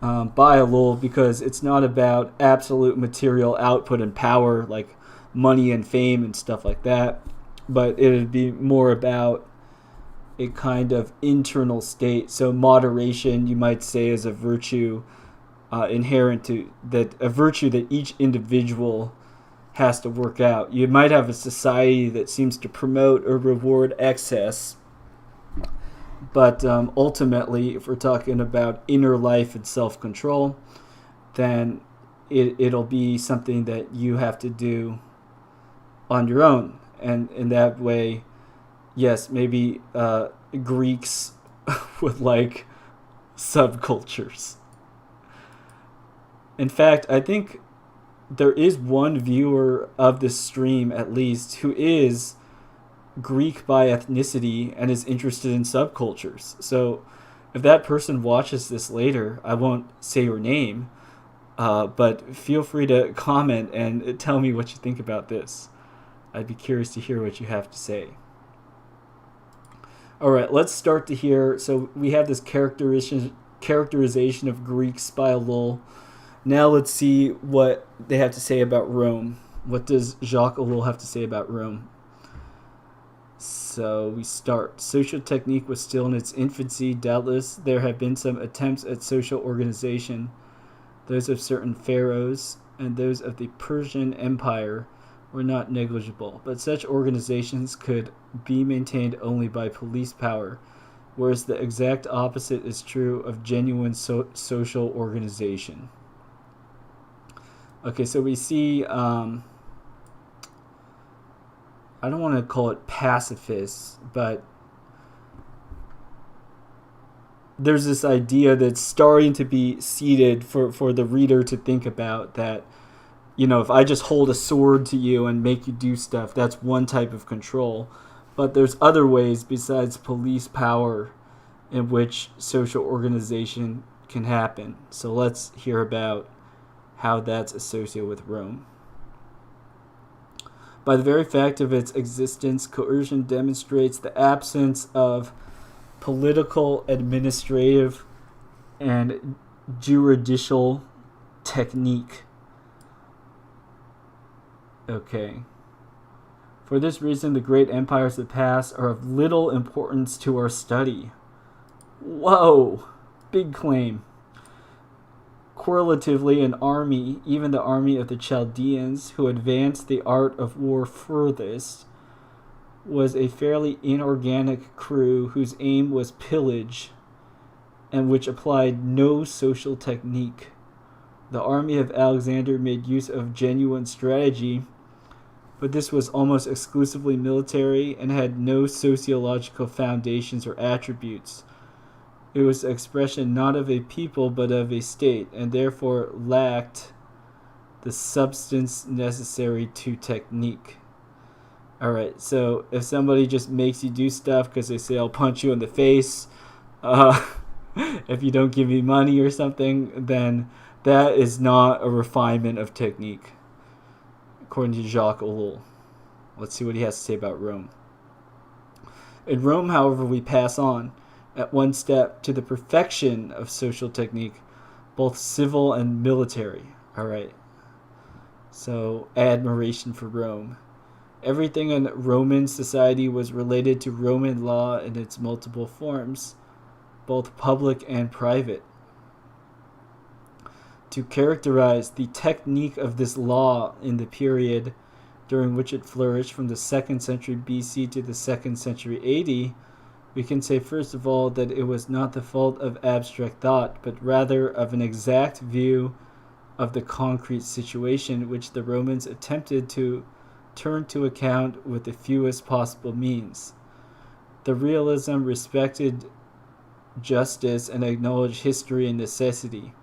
S1: by Ellul, because it's not about absolute material output and power like money and fame and stuff like that, but it would be more about a kind of internal state. So moderation, you might say, is a virtue inherent to that, a virtue that each individual has to work out. You might have a society that seems to promote or reward excess, but ultimately, if we're talking about inner life and self-control, then it'll be something that you have to do on your own. And in that way, yes, maybe Greeks with like subcultures. In fact, I think there is one viewer of this stream, at least, who is Greek by ethnicity and is interested in subcultures. So if that person watches this later, I won't say your name, but feel free to comment and tell me what you think about this. I'd be curious to hear what you have to say. All right, let's start to hear. So we have this characterization of Greeks by Ellul. Now let's see what they have to say about Rome. What does Jacques Ellul have to say about Rome? So we start. Social technique was still in its infancy. Doubtless there have been some attempts at social organization. Those of certain pharaohs and those of the Persian Empire were not negligible, but such organizations could be maintained only by police power. whereas the exact opposite is true of genuine social organization. Okay, so we see, I don't want to call it pacifists, but there's this idea that's starting to be seeded for the reader to think about, that, you know, if I just hold a sword to you and make you do stuff, that's one type of control. But there's other ways besides police power in which social organization can happen. So let's hear about how that's associated with Rome. By the very fact of its existence, coercion demonstrates the absence of political, administrative, and juridical technique. Okay. For this reason, the great empires of the past are of little importance to our study. Whoa! Big claim. Correlatively, an army, even the army of the Chaldeans, who advanced the art of war furthest, was a fairly inorganic crew whose aim was pillage and which applied no social technique. The army of Alexander made use of genuine strategy, but this was almost exclusively military and had no sociological foundations or attributes. It was the expression not of a people but of a state, and therefore lacked the substance necessary to technique. Alright, so if somebody just makes you do stuff because they say, I'll punch you in the face, if you don't give me money or something, then that is not a refinement of technique, according to Jacques Ellul. Let's see what he has to say about Rome. In Rome, however, we pass on at one step to the perfection of social technique, both civil and military. Alright, so admiration for Rome. Everything in Roman society was related to Roman law in its multiple forms, both public and private. To characterize the technique of this law in the period during which it flourished from the 2nd century BC to the 2nd century AD, we can say first of all that it was not the fault of abstract thought, but rather of an exact view of the concrete situation which the Romans attempted to turn to account with the fewest possible means. The realism respected justice and acknowledged history and necessity.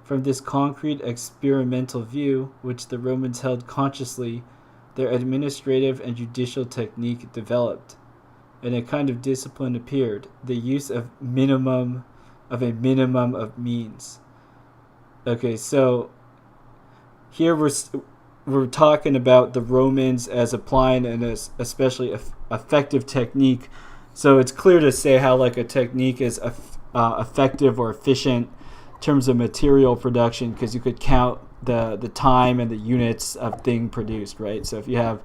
S1: From this concrete experimental view, which the Romans held consciously, their administrative and judicial technique developed, and a kind of discipline appeared, the use of a minimum of means. Okay, so here we're talking about the Romans as applying an especially effective technique. So it's clear to say how like a technique is effective or efficient in terms of material production, because you could count the time and the units of thing produced, right? So if you have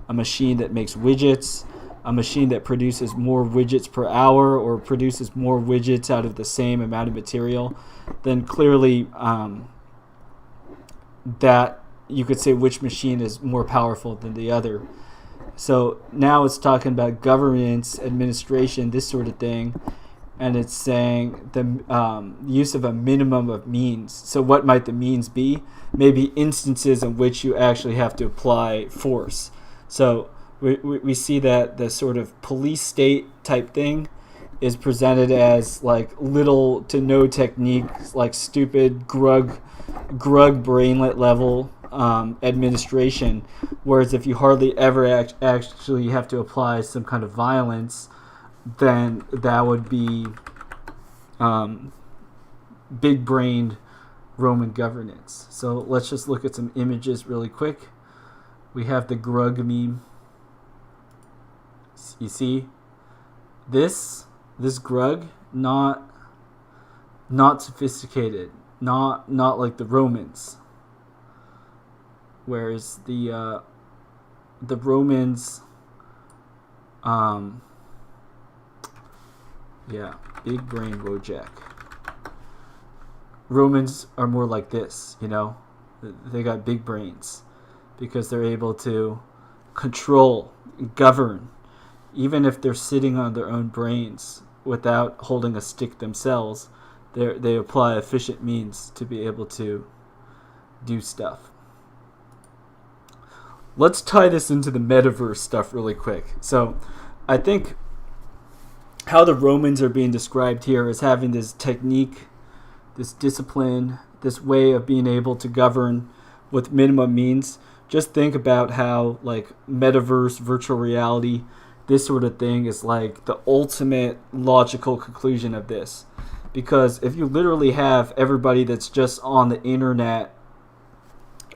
S1: a machine that makes widgets, a machine that produces more widgets per hour or produces more widgets out of the same amount of material, then clearly that you could say which machine is more powerful than the other. So now it's talking about governance, administration, this sort of thing, and it's saying the use of a minimum of means. So what might the means be? Maybe instances in which you actually have to apply force. So we see that the sort of police state type thing is presented as like little to no technique, like stupid grug brainlet level administration, whereas if you hardly ever actually have to apply some kind of violence, then that would be big-brained Roman governance. So let's just look at some images really quick. We have the grug meme. You see this grug, not sophisticated, not like the Romans. Whereas the Romans, big brain Wojak. Romans are more like this, you know. They got big brains because they're able to control, govern, even if they're sitting on their own brains, without holding a stick themselves. They apply efficient means to be able to do stuff. Let's tie this into the metaverse stuff really quick. So I think how the Romans are being described here as having this technique, this discipline, this way of being able to govern with minimum means. Just think about how like metaverse, virtual reality, this sort of thing is like the ultimate logical conclusion of this. Because if you literally have everybody that's just on the internet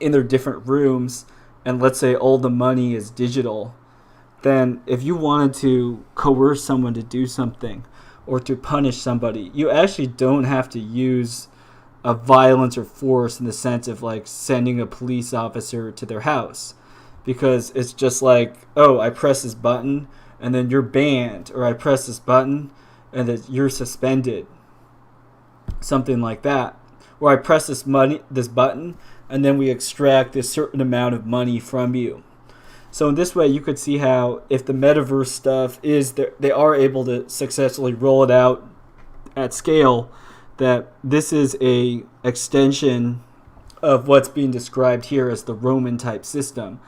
S1: in their different rooms, and let's say all the money is digital, then if you wanted to coerce someone to do something or to punish somebody, you actually don't have to use a violence or force in the sense of like sending a police officer to their house. Because it's just like, oh, I press this button and then you're banned, or I press this button and then you're suspended. Something like that. Or I press this button and then we extract this certain amount of money from you. So in this way, you could see how if the metaverse stuff is, they are able to successfully roll it out at scale, that this is a extension of what's being described here as the Roman type system.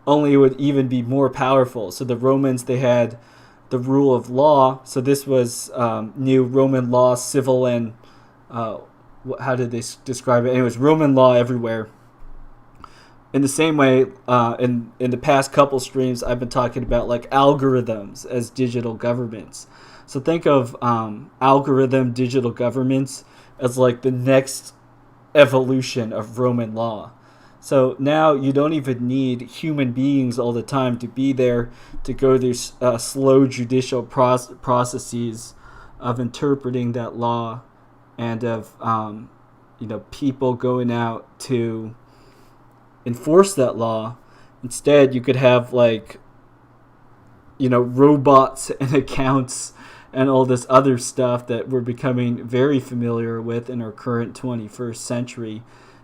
S1: Only it would even be more powerful. So the Romans, they had the rule of law. So this was new Roman law, civil and how did they describe it? Anyways, Roman law everywhere. In the same way, in the past couple streams, I've been talking about like algorithms as digital governments. So think of algorithm digital governments as like the next evolution of Roman law. So now you don't even need human beings all the time to be there to go through slow judicial processes of interpreting that law, and of people going out to enforce that law. Instead, you could have robots and accounts and all this other stuff that we're becoming very familiar with in our current 21st century.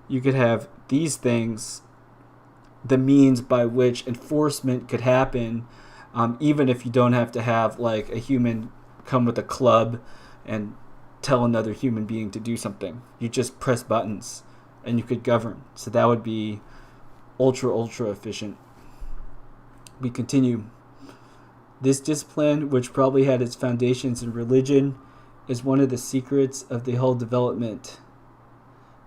S1: You could have these things, the means by which enforcement could happen, even if you don't have to have like a human come with a club and tell another human being to do something. You just press buttons and you could govern. So that would be ultra efficient. We continue. This discipline, which probably had its foundations in religion, is one of the secrets of the whole development.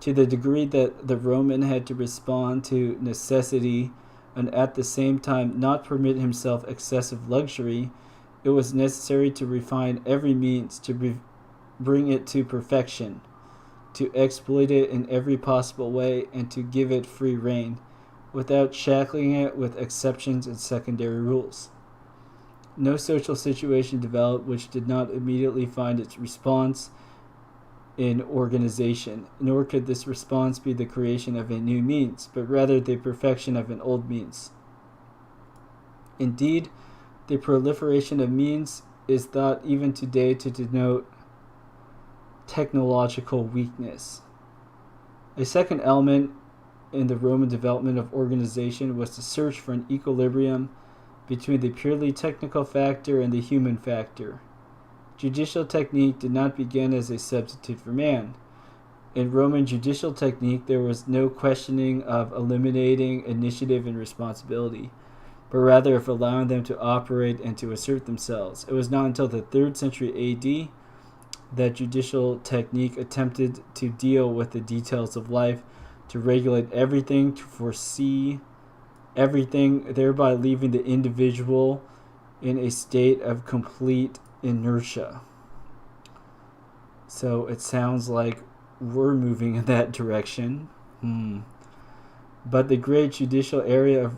S1: To the degree that the Roman had to respond to necessity and at the same time not permit himself excessive luxury, it was necessary to refine every means to bring it to perfection, to exploit it in every possible way, and to give it free rein, without shackling it with exceptions and secondary rules. No social situation developed which did not immediately find its response in organization, nor could this response be the creation of a new means, but rather the perfection of an old means. Indeed, the proliferation of means is thought even today to denote technological weakness. A second element in the Roman development of organization was to search for an equilibrium between the purely technical factor and the human factor. Judicial technique did not begin as a substitute for man. In Roman judicial technique, there was no questioning of eliminating initiative and responsibility, but rather of allowing them to operate and to assert themselves. It was not until the 3rd century AD that judicial technique attempted to deal with the details of life, to regulate everything, to foresee everything, thereby leaving the individual in a state of complete inertia. So it sounds like we're moving in that direction. But the great judicial era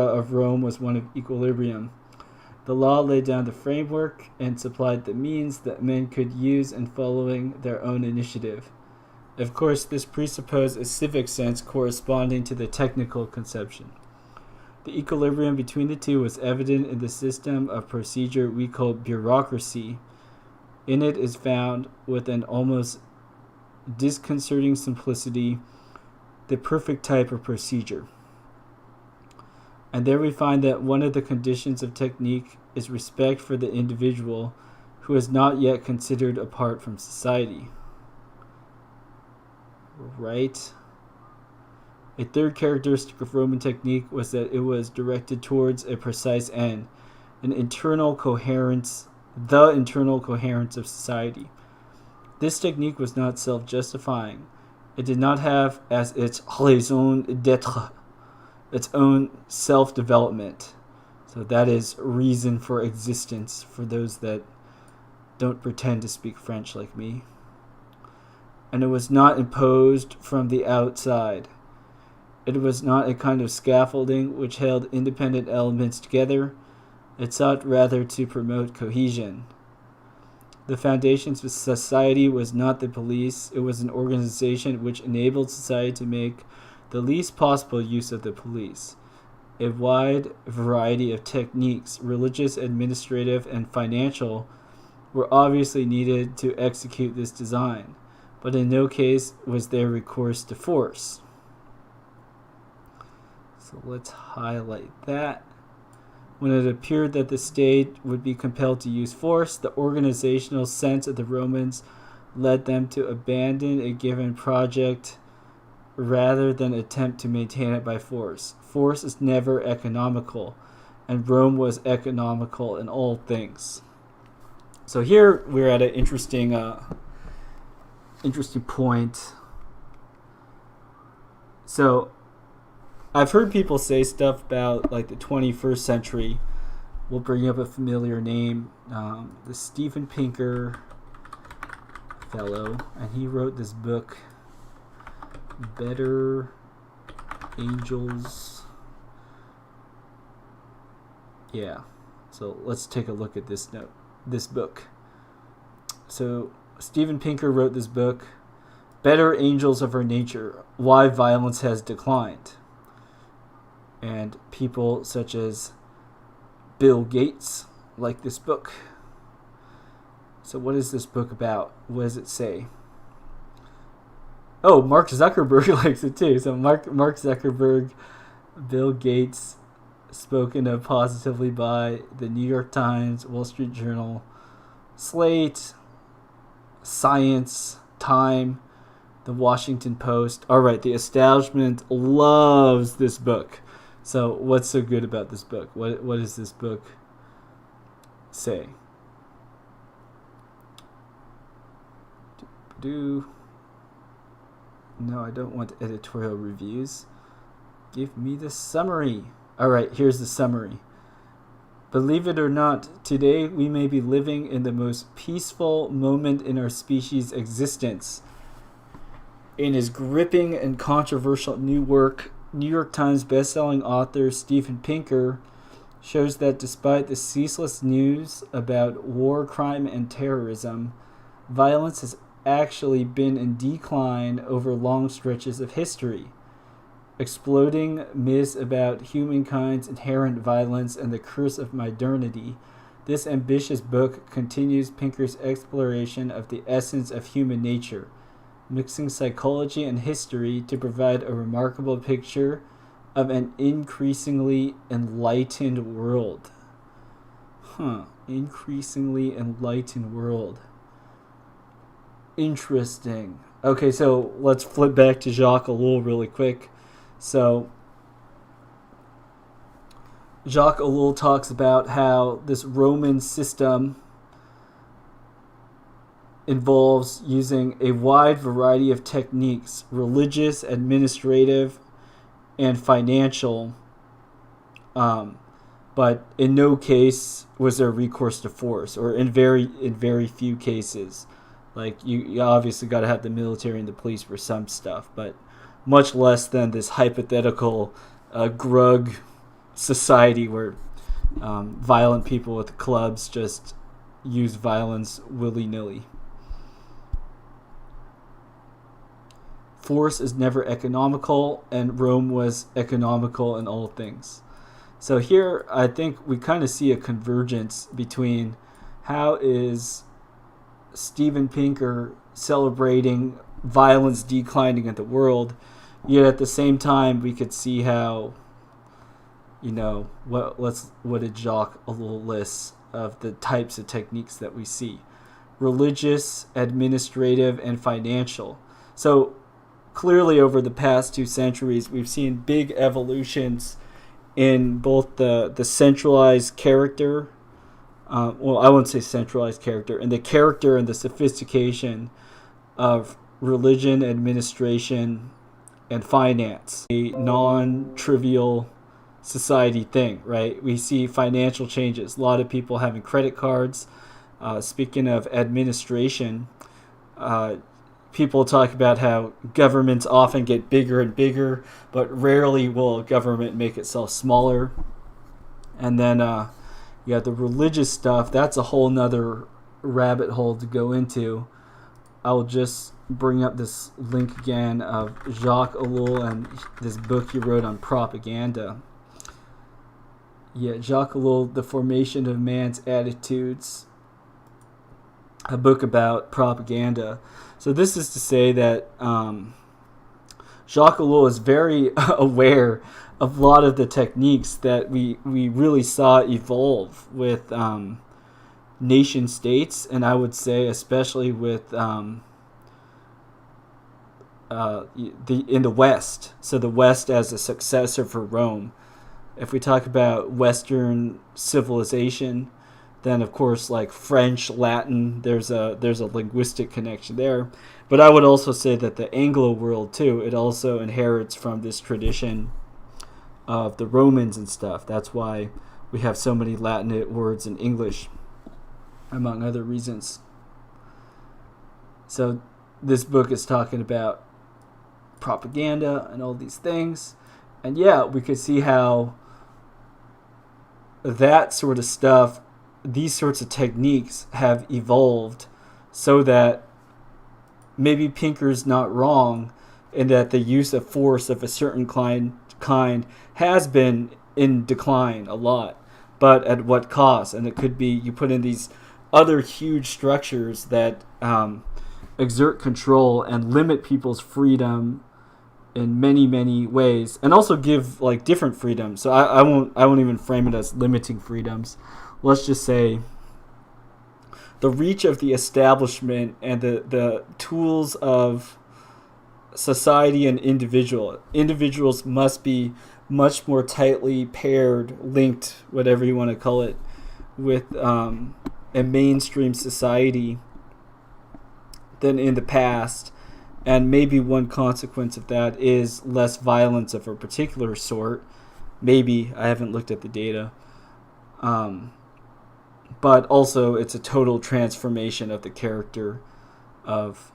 S1: of Rome was one of equilibrium. The law laid down the framework and supplied the means that men could use in following their own initiative. Of course, this presupposed a civic sense corresponding to the technical conception. The equilibrium between the two was evident in the system of procedure we call bureaucracy. In it is found, with an almost disconcerting simplicity, the perfect type of procedure. And there we find that one of the conditions of technique is respect for the individual who is not yet considered apart from society. Right? A third characteristic of Roman technique was that it was directed towards a precise end, the internal coherence of society. This technique was not self-justifying. It did not have as its raison d'être its own self-development. So that is reason for existence for those that don't pretend to speak French like me. And it was not imposed from the outside. It was not a kind of scaffolding which held independent elements together. It sought rather to promote cohesion. The foundations of society was not the police. It was an organization which enabled society to make the least possible use of the police. A wide variety of techniques, religious, administrative, and financial, were obviously needed to execute this design, but in no case was there recourse to force. So let's highlight that. When it appeared that the state would be compelled to use force, the organizational sense of the Romans led them to abandon a given project rather than attempt to maintain it by force. Force is never economical, and Rome was economical in all things. So here we're at an interesting point. So I've heard people say stuff about like the 21st century. We'll bring up a familiar name, the Steven Pinker fellow, and he wrote this book, Better Angels. Yeah, so let's take a look at this book. So Steven Pinker wrote this book, Better Angels of Our Nature, Why Violence Has Declined. And people such as Bill Gates like this book. So what is this book about? What does it say? Oh, Mark Zuckerberg likes it too. So Mark Zuckerberg, Bill Gates, spoken of positively by the New York Times, Wall Street Journal, Slate, Science, Time, the Washington Post. All right, the establishment loves this book. So what's so good about this book? What does this book say? No, I don't want editorial reviews. Give me the summary. All right, here's the summary. Believe it or not, today we may be living in the most peaceful moment in our species' existence. In his gripping and controversial new work, New York Times bestselling author Steven Pinker shows that despite the ceaseless news about war, crime, and terrorism, violence has actually been in decline over long stretches of history. Exploding myths about humankind's inherent violence and the curse of modernity, this ambitious book continues Pinker's exploration of the essence of human nature, mixing psychology and history to provide a remarkable picture of an increasingly enlightened world. Increasingly enlightened world. Interesting. Okay, so let's flip back to Jacques Ellul really quick. So Jacques Ellul talks about how this Roman system involves using a wide variety of techniques, religious, administrative, and financial, but in no case was there recourse to force, or in very few cases. Like you obviously got to have the military and the police for some stuff, but much less than this hypothetical grug society where violent people with clubs just use violence willy-nilly. Force is never economical, and Rome was economical in all things. So here, I think we kind of see a convergence between how is Steven Pinker celebrating violence declining in the world, yet at the same time we could see how, what did Jacques Ellul list? of the types of techniques that we see: religious, administrative, and financial. So clearly over the past 2 centuries, we've seen big evolutions in both the centralized character, well, I won't say centralized character, and the character and the sophistication of religion, administration, and finance. A non-trivial society thing, right? We see financial changes. A lot of people having credit cards. Speaking of administration, people talk about how governments often get bigger and bigger, but rarely will a government make itself smaller. And then you got the religious stuff. That's a whole nother rabbit hole to go into. I'll just bring up this link again of Jacques Ellul and this book he wrote on propaganda. Yeah, Jacques Ellul, The Formation of Man's Attitudes, a book about propaganda. So this is to say that Jacques Ellul is very aware of a lot of the techniques that we really saw evolve with nation states, and I would say especially with in the West. So the West as a successor for Rome. If we talk about Western civilization, then of course like French, Latin, there's a linguistic connection there. But I would also say that the Anglo world too, it also inherits from this tradition of the Romans and stuff. That's why we have so many Latin words in English, among other reasons. So this book is talking about propaganda and all these things. And yeah, we could see how that sort of stuff, these sorts of techniques have evolved so that maybe Pinker's not wrong in that the use of force of a certain kind has been in decline a lot, but at what cost? And it could be you put in these other huge structures that exert control and limit people's freedom in many ways, and also give like different freedoms. So I won't even frame it as limiting freedoms. Let's just say the reach of the establishment and the tools of society and individuals must be much more tightly paired, linked, whatever you want to call it, with a mainstream society than in the past. And maybe one consequence of that is less violence of a particular sort. Maybe. I haven't looked at the data. But also it's a total transformation of the character of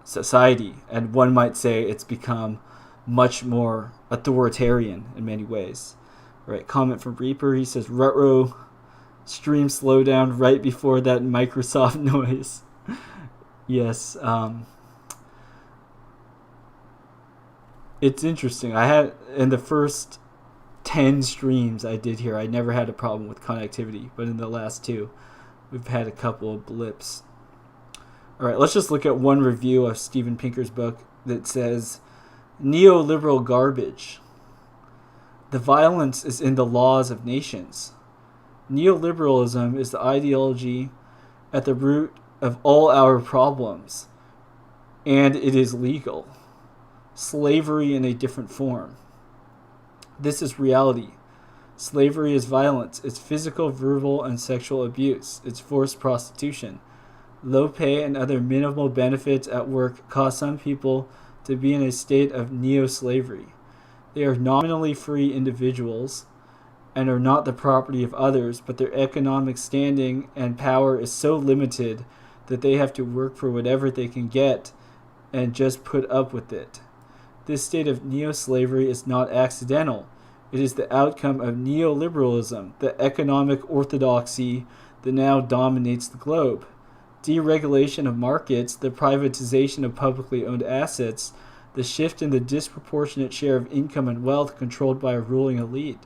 S1: society. And one might say it's become much more authoritarian in many ways. Right? Comment from Reaper. He says, Rutro stream slowdown right before that Microsoft noise. Yes. It's interesting. I had in the first 10 streams I did here, I never had a problem with connectivity, but in the last 2, we've had a couple of blips. All right, let's just look at one review of Steven Pinker's book that says, neoliberal garbage. The violence is in the laws of nations. Neoliberalism is the ideology at the root of all our problems, and it is legal. Slavery in a different form. This is reality. Slavery is violence. It's physical, verbal, and sexual abuse. It's forced prostitution. Low pay and other minimal benefits at work cause some people to be in a state of neo-slavery. They are nominally free individuals and are not the property of others, but their economic standing and power is so limited that they have to work for whatever they can get and just put up with it. This state of neo-slavery is not accidental. It is the outcome of neoliberalism, the economic orthodoxy that now dominates the globe. Deregulation of markets, the privatization of publicly owned assets, the shift in the disproportionate share of income and wealth controlled by a ruling elite,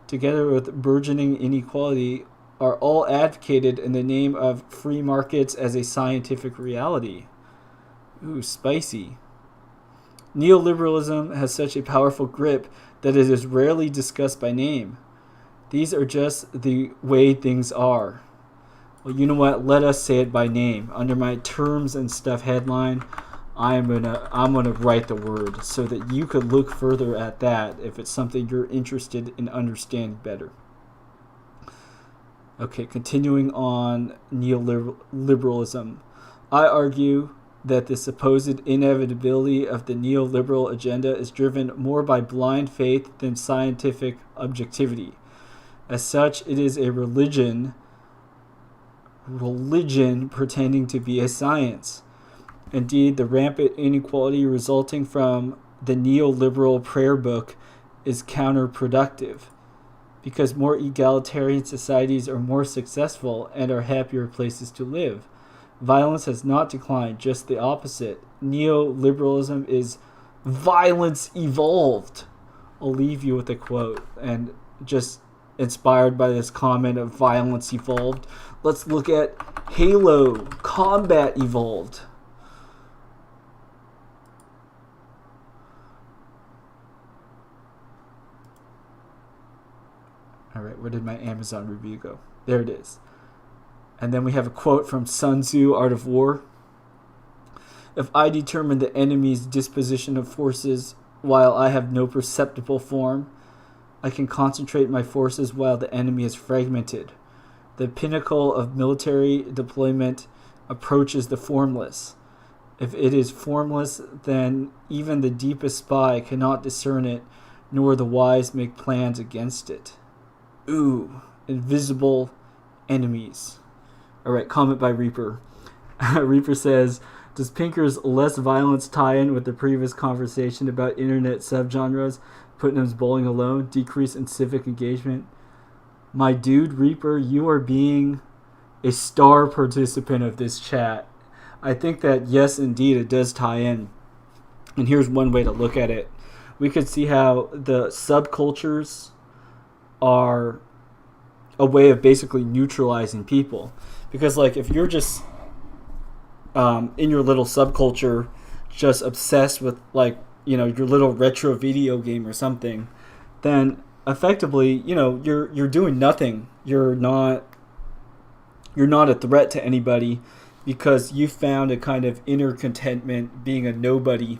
S1: together with burgeoning inequality, are all advocated in the name of free markets as a scientific reality. Ooh, spicy. Neoliberalism has such a powerful grip that it is rarely discussed by name. These are just the way things are. Well, you know what? Let us say it by name. Under my terms and stuff headline, I'm gonna write the word so that you could look further at that if it's something you're interested in understanding better. Okay, continuing on neoliberalism. I argue that the supposed inevitability of the neoliberal agenda is driven more by blind faith than scientific objectivity. As such, it is a religion pretending to be a science. Indeed, the rampant inequality resulting from the neoliberal prayer book is counterproductive, because more egalitarian societies are more successful and are happier places to live. Violence has not declined, just the opposite. Neoliberalism is violence evolved. I'll leave you with a quote, and just inspired by this comment of violence evolved, let's look at Halo, combat evolved. Alright, where did my Amazon review go? There it is. And then we have a quote from Sun Tzu, Art of War. If I determine the enemy's disposition of forces while I have no perceptible form, I can concentrate my forces while the enemy is fragmented. The pinnacle of military deployment approaches the formless. If it is formless, then even the deepest spy cannot discern it, nor the wise make plans against it. Ooh, invisible enemies. Alright, comment by Reaper. Reaper says, does Pinker's less violence tie in with the previous conversation about internet subgenres, Putnam's Bowling Alone, decrease in civic engagement? My dude, Reaper, you are being a star participant of this chat. I think that, yes, indeed, it does tie in. And here's one way to look at it. We could see how the subcultures are a way of basically neutralizing people, because like if you're just in your little subculture just obsessed with like, you know, your little retro video game or something, then effectively, you know, you're doing nothing. You're not a threat to anybody, because you found a kind of inner contentment being a nobody,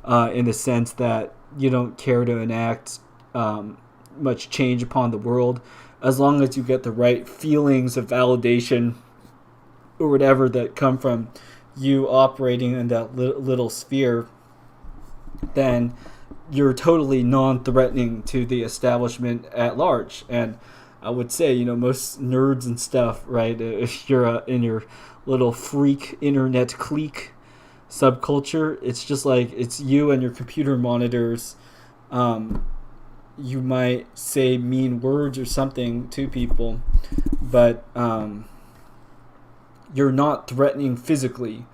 S1: in the sense that you don't care to enact much change upon the world, as long as you get the right feelings of validation or whatever that come from you operating in that little sphere, then you're totally non-threatening to the establishment at large. And I would say, you know, most nerds and stuff, right, if you're in your little freak internet clique subculture, it's just like it's you and your computer monitors. You might say mean words or something to people, but you're not threatening physically.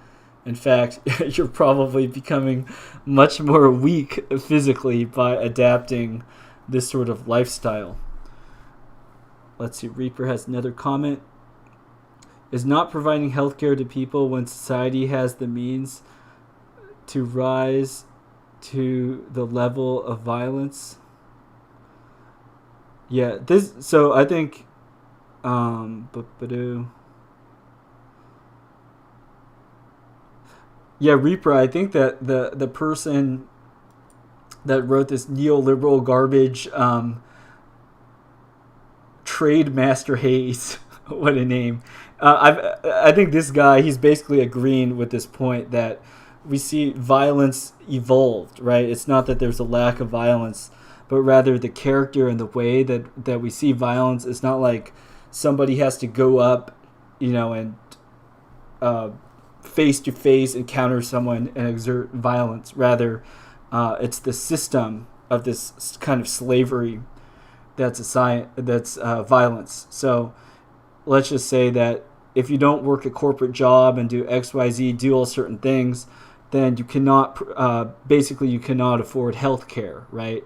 S1: In fact, you're probably becoming much more weak physically by adapting this sort of lifestyle. Let's see, Reaper has another comment. Is not providing healthcare to people when society has the means to rise to the level of violence? Yeah, so I think yeah, Reaper, I think that the person that wrote this neoliberal garbage, Trade Master Hayes, what a name. I think this guy, he's basically agreeing with this point that we see violence evolved, right? It's not that there's a lack of violence, but rather the character and the way that we see violence. It's not like somebody has to go up, you know, and face to face encounter someone and exert violence. Rather, it's the system of this kind of slavery that's violence. So let's just say that if you don't work a corporate job and do XYZ, do all certain things, then you cannot, basically you cannot afford health care, right?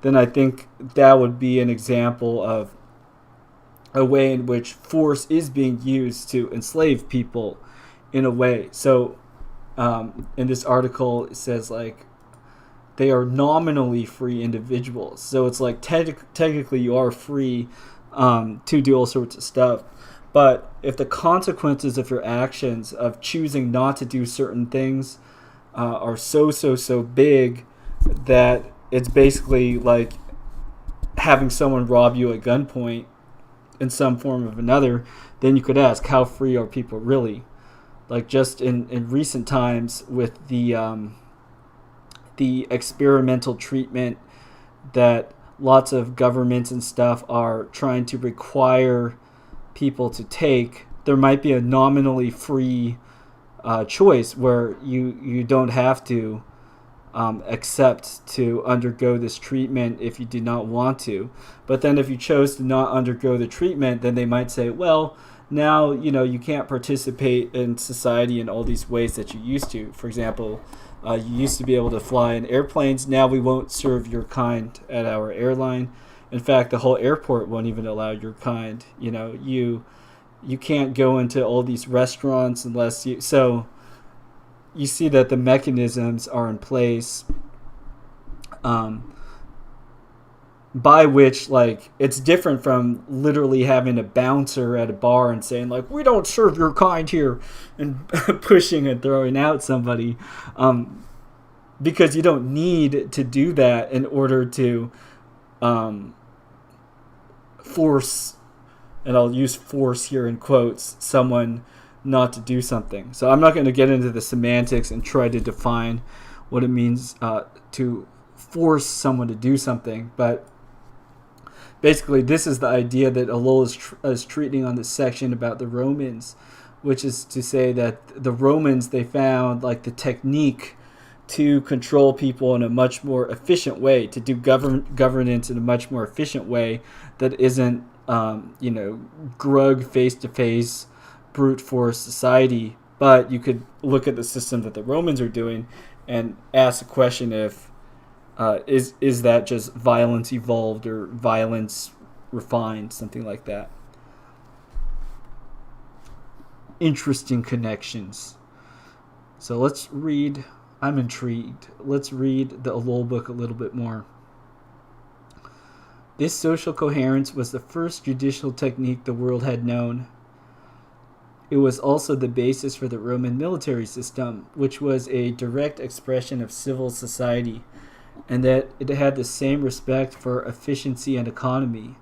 S1: Then I think that would be an example of a way in which force is being used to enslave people in a way. So in this article, it says like they are nominally free individuals. So it's like technically you are free to do all sorts of stuff. But if the consequences of your actions, of choosing not to do certain things, are so big that it's basically like having someone rob you at gunpoint in some form of another, then you could ask, how free are people really? Like just in recent times with the experimental treatment that lots of governments and stuff are trying to require people to take, there might be a nominally free choice where you don't have to accept to undergo this treatment if you do not want to. But then if you chose to not undergo the treatment, then they might say, well, now you can't participate in society in all these ways that you used to. For example, you used to be able to fly in airplanes. Now we won't serve your kind at our airline. In fact, the whole airport won't even allow your kind. You can't go into all these restaurants unless you... So you see that the mechanisms are in place by which, like, it's different from literally having a bouncer at a bar and saying, like, we don't serve your kind here, and pushing and throwing out somebody, because you don't need to do that in order to force, and I'll use force here in quotes, someone not to do something. So I'm not going to get into the semantics and try to define what it means to force someone to do something, but basically this is the idea that Ellul is treating on this section about the Romans, which is to say that the Romans, they found like the technique to control people in a much more efficient way, to do governance in a much more efficient way that isn't grug face-to-face brute force society. But you could look at the system that the Romans are doing and ask the question if is that just violence evolved or violence refined, something like that. Interesting connections. So let's read. I'm intrigued. Let's read the Ellul book a little bit more. This social coherence was the first judicial technique the world had known. It was also the basis for the Roman military system, which was a direct expression of civil society, and that it had the same respect for efficiency and economy.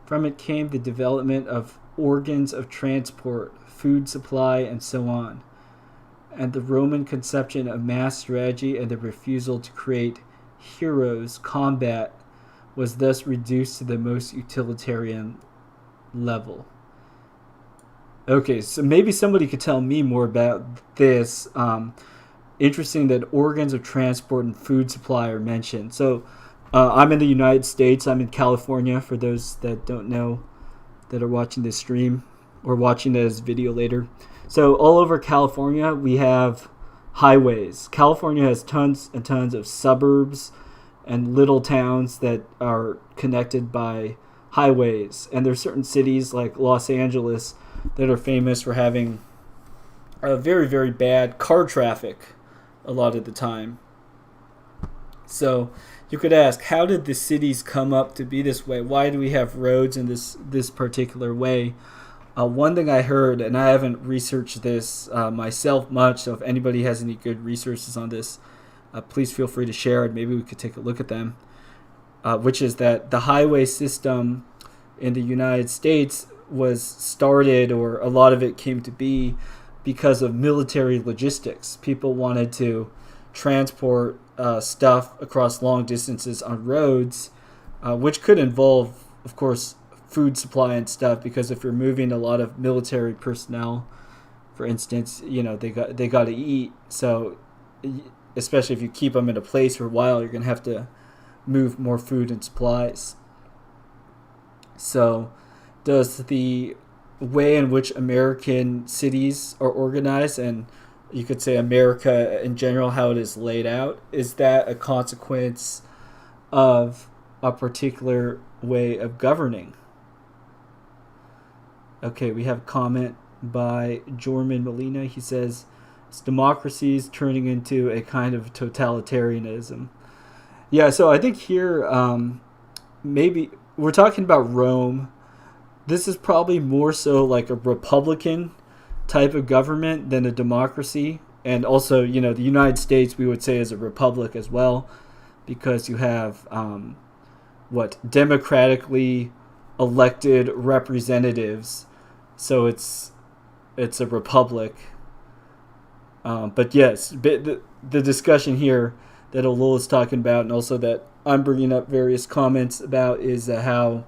S1: From it came the development of organs of transport, food supply, and so on. And the Roman conception of mass strategy and the refusal to create heroes combat was thus reduced to the most utilitarian level. Okay, so maybe somebody could tell me more about this. Interesting that organs of transport and food supply are mentioned. So I'm in the United States. I'm in California, for those that don't know, that are watching this stream or watching this video later. So all over California, we have highways. California has tons and tons of suburbs and little towns that are connected by highways. And there's certain cities like Los Angeles that are famous for having a very, very bad car traffic a lot of the time. So you could ask, how did the cities come up to be this way? Why do we have roads in this particular way? One thing I heard, and I haven't researched this myself much, so if anybody has any good resources on this, please feel free to share it. Maybe we could take a look at them. Which is that the highway system in the United States was started, or a lot of it came to be, because of military logistics. People wanted to transport stuff across long distances on roads, which could involve, of course, food supply and stuff, because if you're moving a lot of military personnel, for instance, they got to eat. So especially if you keep them in a place for a while, you're going to have to move more food and supplies. So does the way in which American cities are organized, and you could say America in general, how it is laid out, is that a consequence of a particular way of governing? Okay, we have a comment by Jorman Molina. He says, it's democracies turning into a kind of totalitarianism. Yeah, so I think here maybe we're talking about Rome, this is probably more so like a Republican type of government than a democracy. And also, the United States we would say is a republic as well, because you have democratically elected representatives. So it's a republic. But yes, the discussion here that Ellul is talking about, and also that I'm bringing up various comments about, is how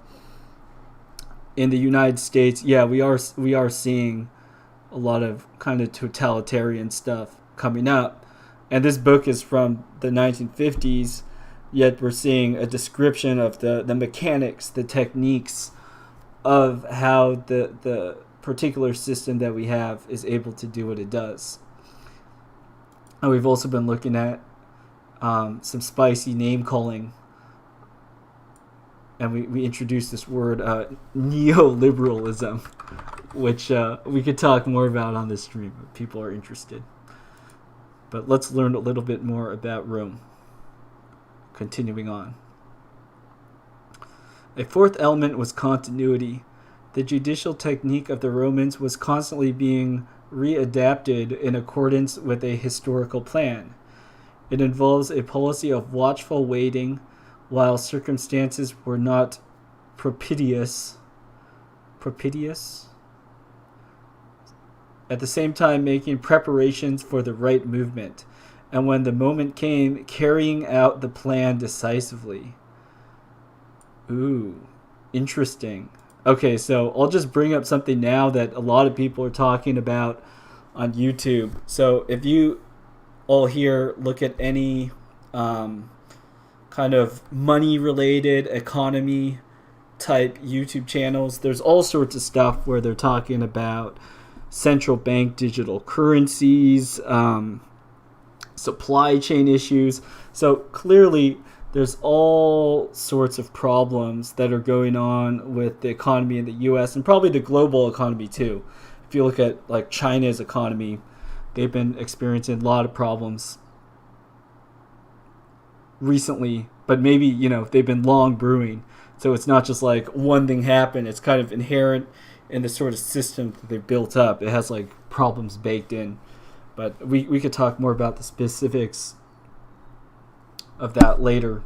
S1: in the United States, we are seeing a lot of kind of totalitarian stuff coming up. And this book is from the 1950s, yet we're seeing a description of the mechanics, the techniques of how the particular system that we have is able to do what it does. And we've also been looking at some spicy name calling. And we introduced this word, neoliberalism, which we could talk more about on this stream if people are interested. But let's learn a little bit more about Rome. Continuing on. A fourth element was continuity. The judicial technique of the Romans was constantly being readapted in accordance with a historical plan. It involves a policy of watchful waiting while circumstances were not propitious. At the same time making preparations for the right movement, and when the moment came, carrying out the plan decisively. Ooh, interesting. Okay, so I'll just bring up something now that a lot of people are talking about on YouTube. So if you all here look at any kind of money-related economy type YouTube channels, there's all sorts of stuff where they're talking about central bank digital currencies, supply chain issues. So clearly there's all sorts of problems that are going on with the economy in the US and probably the global economy too. If you look at like China's economy, they've been experiencing a lot of problems recently, but maybe, they've been long brewing. So it's not just like one thing happened. It's kind of inherent in the sort of system that they've built up. It has like problems baked in. But we could talk more about the specifics of that later.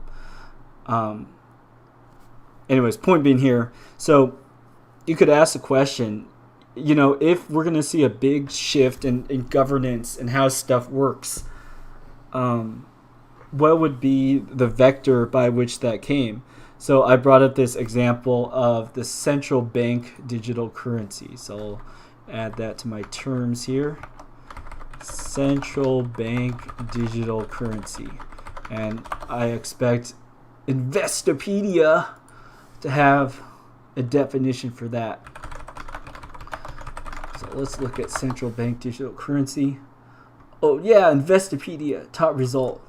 S1: Anyways, point being here, so you could ask the question, if we're going to see a big shift in governance and how stuff works, what would be the vector by which that came? So I brought up this example of the central bank digital currency. So I'll add that to my terms here. Central bank digital currency. And I expect Investopedia to have a definition for that. So let's look at central bank digital currency. Oh yeah, Investopedia, top result.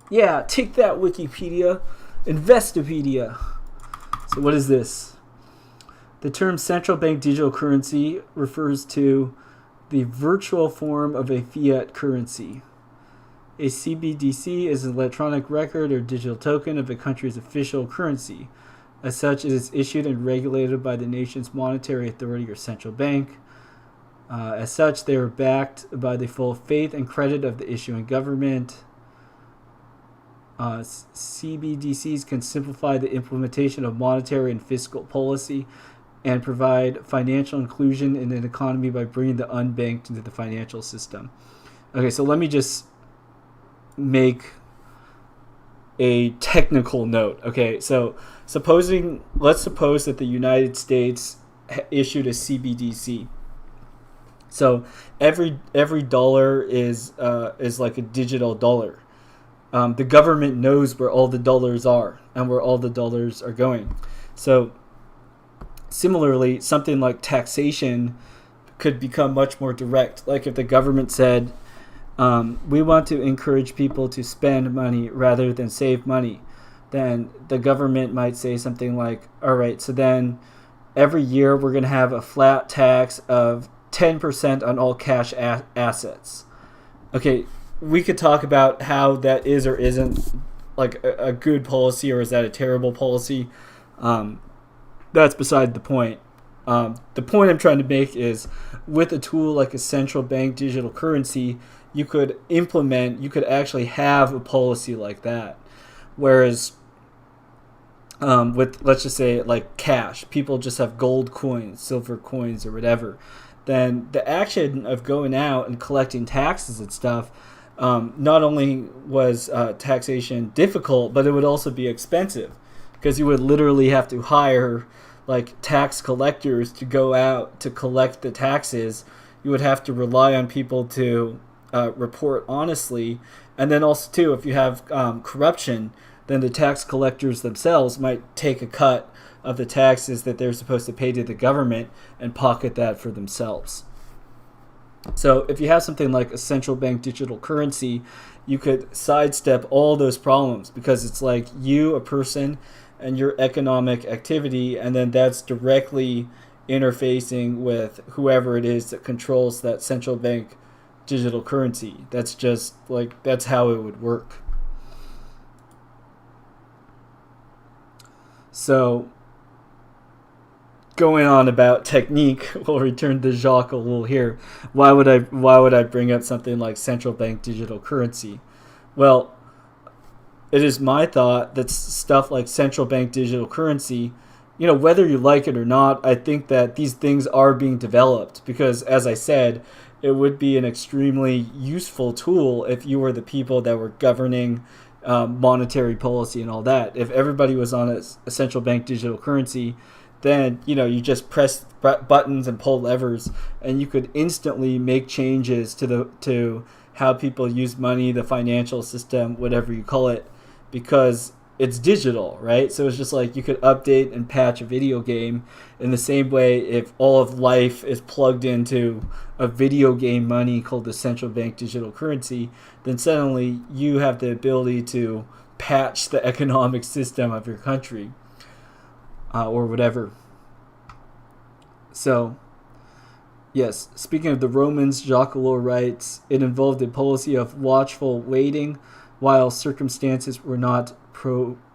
S1: Yeah, take that Wikipedia. Investopedia. So what is this? The term central bank digital currency refers to the virtual form of a fiat currency. A CBDC is an electronic record or digital token of a country's official currency. As such, it is issued and regulated by the nation's monetary authority or central bank. As such, they are backed by the full faith and credit of the issuing government. CBDCs can simplify the implementation of monetary and fiscal policy and provide financial inclusion in an economy by bringing the unbanked into the financial system. Okay, so let me just make a technical note. Okay, so let's suppose that the United States issued a CBDC. So every dollar is like a digital dollar. The government knows where all the dollars are and where all the dollars are going. So similarly, something like taxation could become much more direct. Like if the government said, we want to encourage people to spend money rather than save money, then the government might say something like, all right, so then every year we're going to have a flat tax of 10% on all cash assets. Okay, we could talk about how that is or isn't like a good policy, or is that a terrible policy. That's beside the point. The point I'm trying to make is, with a tool like a central bank digital currency, you could actually have a policy like that. Whereas with, let's just say, like cash, people just have gold coins, silver coins, or whatever. Then the action of going out and collecting taxes and stuff, not only was taxation difficult, but it would also be expensive, because you would literally have to hire like tax collectors to go out to collect the taxes. You would have to rely on people to report honestly, and then also too, if you have corruption, then the tax collectors themselves might take a cut of the taxes that they're supposed to pay to the government and pocket that for themselves. So if you have something like a central bank digital currency, you could sidestep all those problems, because it's like you, a person, and your economic activity, and then that's directly interfacing with whoever it is that controls that central bank digital currency. That's just like, that's how it would work. So, going on about technique, we'll return to Jacques Ellul here. Why would I bring up something like central bank digital currency? Well, it is my thought that stuff like central bank digital currency, whether you like it or not, I think that these things are being developed, because, as I said, it would be an extremely useful tool if you were the people that were governing monetary policy and all that. If everybody was on a central bank digital currency, then you just press buttons and pull levers, and you could instantly make changes to how people use money, the financial system, whatever you call it, because it's digital, right? So it's just like you could update and patch a video game in the same way. If all of life is plugged into a video game money called the central bank digital currency, then suddenly you have the ability to patch the economic system of your country or whatever. So, yes, speaking of the Romans, Jacques Ellul writes, it involved a policy of watchful waiting while circumstances were not propitious,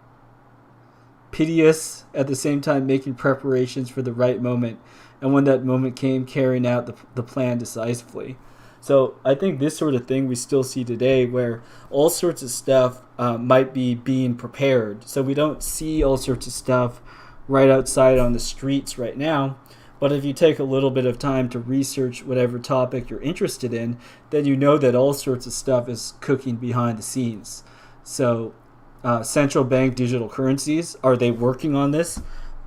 S1: at the same time making preparations for the right moment, and when that moment came, carrying out the plan decisively. So I think this sort of thing we still see today, where all sorts of stuff might be being prepared. So we don't see all sorts of stuff right outside on the streets right now, but if you take a little bit of time to research whatever topic you're interested in, then you know that all sorts of stuff is cooking behind the scenes. So central bank digital currencies, are they working on this?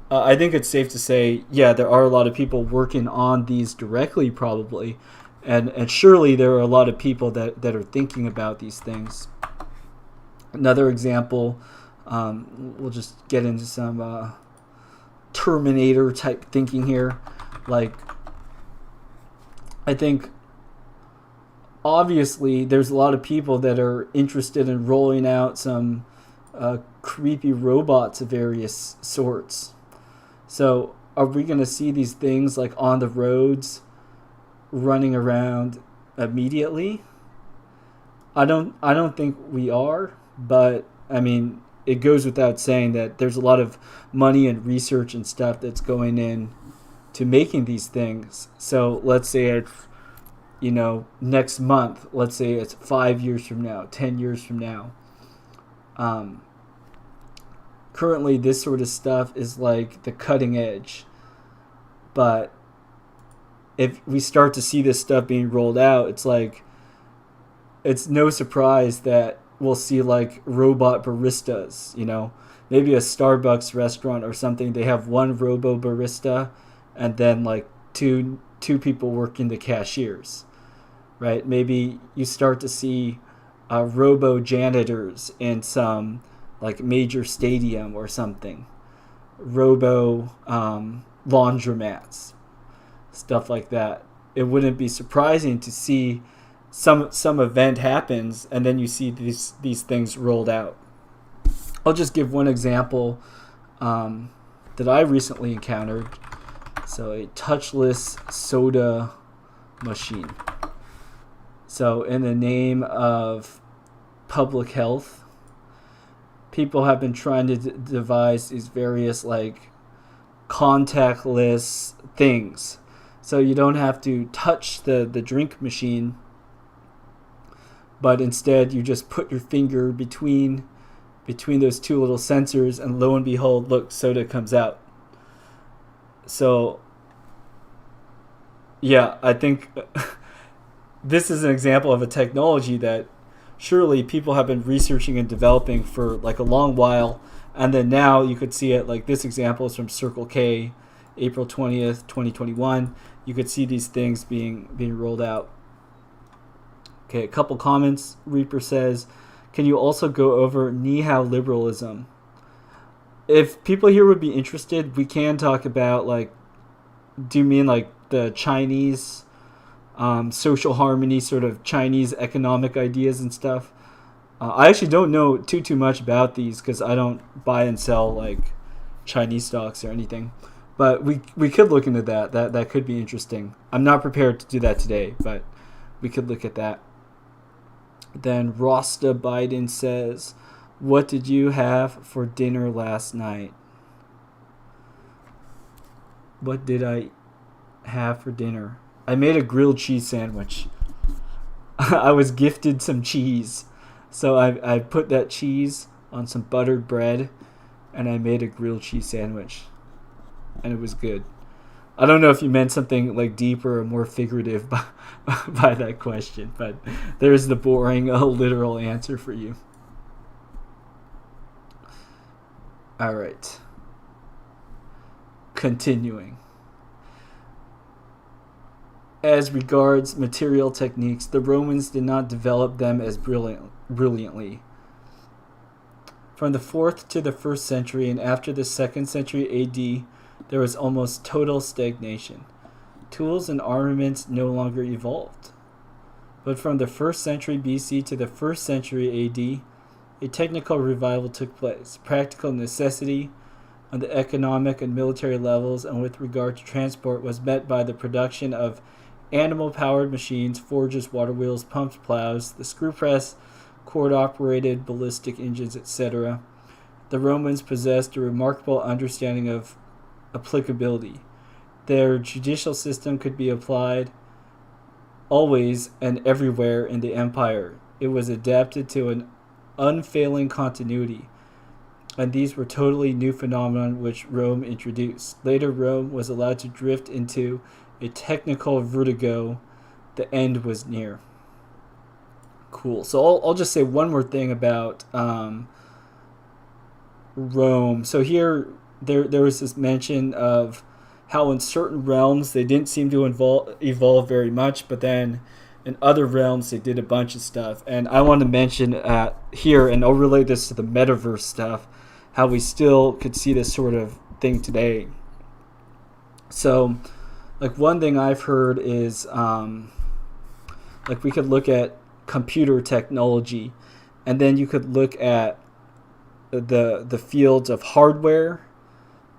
S1: I think it's safe to say, yeah, there are a lot of people working on these directly, probably, and surely there are a lot of people that are thinking about these things. Another example, we'll just get into some Terminator type thinking here. Like, I think obviously there's a lot of people that are interested in rolling out some creepy robots of various sorts. So are we going to see these things like on the roads running around immediately? I don't think we are, but I mean, it goes without saying that there's a lot of money and research and stuff that's going in to making these things. So let's say it's, next month, let's say it's 5 years from now, 10 years from now. Currently, this sort of stuff is like the cutting edge. But if we start to see this stuff being rolled out, it's like, it's no surprise that we'll see like robot baristas, maybe a Starbucks restaurant or something. They have one robo barista and then like two people working the cashiers, right? Maybe you start to see robo janitors in some like major stadium or something, robo laundromats, stuff like that. It wouldn't be surprising to see some event happens and then you see these things rolled out. I'll just give one example that I recently encountered. So a touchless soda machine. So in the name of public health, people have been trying to devise these various like contactless things. So you don't have to touch the drink machine, but instead you just put your finger between those two little sensors, and lo and behold, look, soda comes out. So yeah, I think this is an example of a technology that surely people have been researching and developing for like a long while, and then now you could see it. Like this example is from Circle K, April 20th, 2021. You could see these things being rolled out. Okay, a couple comments. Reaper says, can you also go over neoliberalism? If people here would be interested, we can talk about, like, do you mean like the Chinese social harmony, sort of Chinese economic ideas and stuff? I actually don't know too much about these because I don't buy and sell like Chinese stocks or anything. But we could look into that. That could be interesting. I'm not prepared to do that today, but we could look at that. Then Rosta Biden says, what did you have for dinner last night? What did I have for dinner? I made a grilled cheese sandwich. I was gifted some cheese. So I put that cheese on some buttered bread, and I made a grilled cheese sandwich. And it was good. I don't know if you meant something like deeper or more figurative by that question, but there's the boring, literal answer for you. All right. Continuing. As regards material techniques, the Romans did not develop them as brilliantly. From the 4th to the 1st century and after the 2nd century AD, there was almost total stagnation. Tools and armaments no longer evolved. But from the 1st century BC to the 1st century AD, a technical revival took place. Practical necessity on the economic and military levels and with regard to transport was met by the production of animal-powered machines, forges, water wheels, pumps, plows, the screw press, cord-operated ballistic engines, etc. The Romans possessed a remarkable understanding of applicability. Their judicial system could be applied always and everywhere in the empire. It was adapted to an unfailing continuity, and these were totally new phenomena which Rome introduced. Later, Rome was allowed to drift into a technical vertigo. The end was near. Cool. So I'll just say one more thing about Rome. So here there was this mention of how in certain realms they didn't seem to evolve very much, but then in other realms they did a bunch of stuff. And I want to mention here, and I'll relate this to the metaverse stuff, how we still could see this sort of thing today. So, like, one thing I've heard is, like, we could look at computer technology, and then you could look at the fields of hardware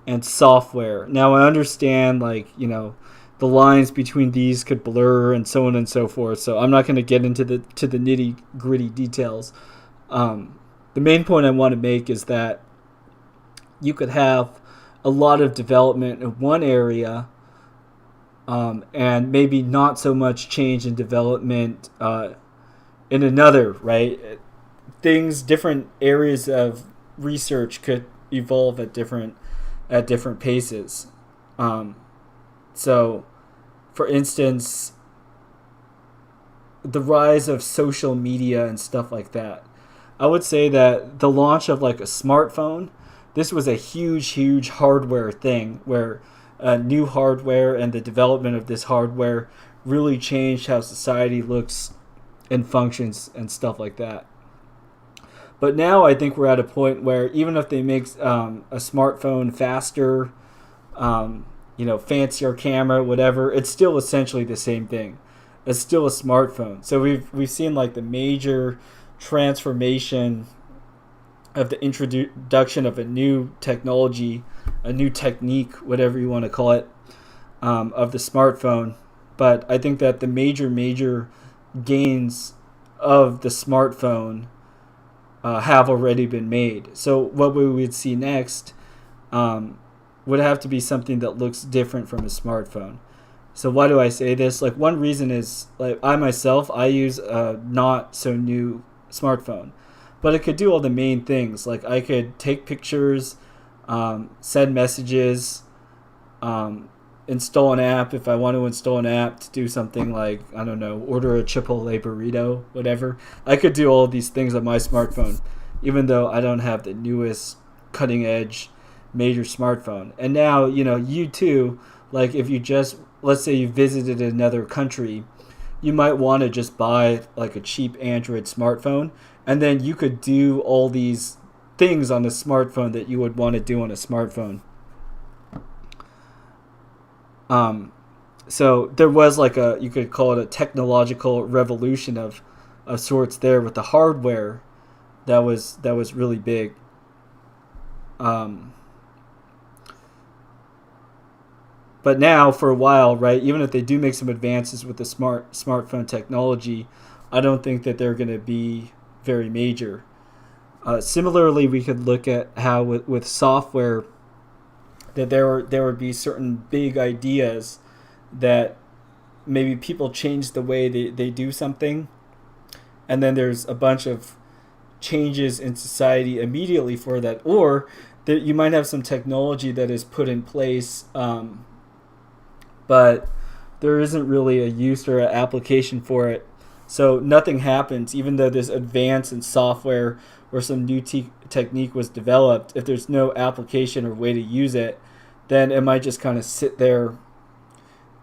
S1: and software. Now, I understand, like, you know, the lines between these could blur and so on and so forth, so I'm not going to get into the nitty-gritty details. The main point I want to make is that you could have a lot of development in one area, and maybe not so much change and development in another, right? Different areas of research could evolve at different paces. So, for instance, the rise of social media and stuff like that. I would say that the launch of like a smartphone, this was a huge hardware thing where new hardware and the development of this hardware really changed how society looks and functions and stuff like that. But now I think we're at a point where even if they make a smartphone faster, fancier camera, whatever, it's still essentially the same thing. It's still a smartphone. So we've seen like the major transformation of the introduction of a new technology, a new technique, whatever you want to call it, of the smartphone. But I think that the major gains of the smartphone have already been made. So what we would see next would would have to be something that looks different from a smartphone. So why do I say this? Like, one reason is, like, I use a not so new smartphone, but it could do all the main things. Like, I could take pictures, send messages, install an app if I want to install an app to do something like, I don't know, order a Chipotle burrito, whatever. I could do all of these things on my smartphone, even though I don't have the newest cutting edge major smartphone. And now, you too, like, if you just, let's say you visited another country, you might want to just buy like a cheap Android smartphone, and then you could do all these things on a smartphone that you would want to do on a smartphone. So there was like you could call it a technological revolution of sorts there with the hardware that was really big. But now, for a while, right, even if they do make some advances with the smartphone technology, I don't think that they're going to be very major. Similarly, we could look at how with software, that there would be certain big ideas that maybe people change the way they do something, and then there's a bunch of changes in society immediately for that, or that you might have some technology that is put in place, but there isn't really a use or an application for it. So nothing happens, even though there's advance in software or some new technique was developed. If there's no application or way to use it, then it might just kind of sit there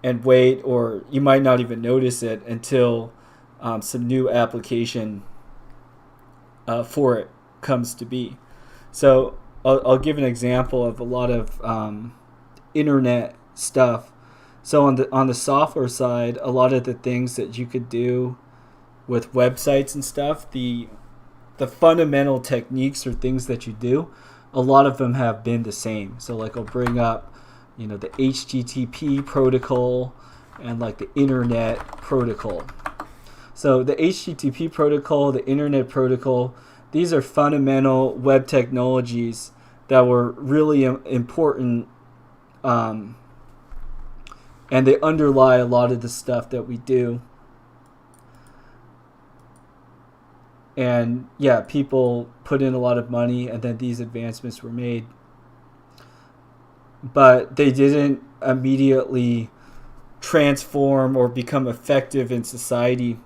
S1: and wait, or you might not even notice it until some new application for it comes to be. So I'll give an example of a lot of internet stuff. So on the software side, a lot of the things that you could do with websites and stuff, the fundamental techniques or things that you do, a lot of them have been the same. So like I'll bring up, the HTTP protocol and like the internet protocol. So the HTTP protocol, the internet protocol, these are fundamental web technologies that were really important, and they underlie a lot of the stuff that we do. And yeah, people put in a lot of money, and then these advancements were made. But they didn't immediately transform or become effective in society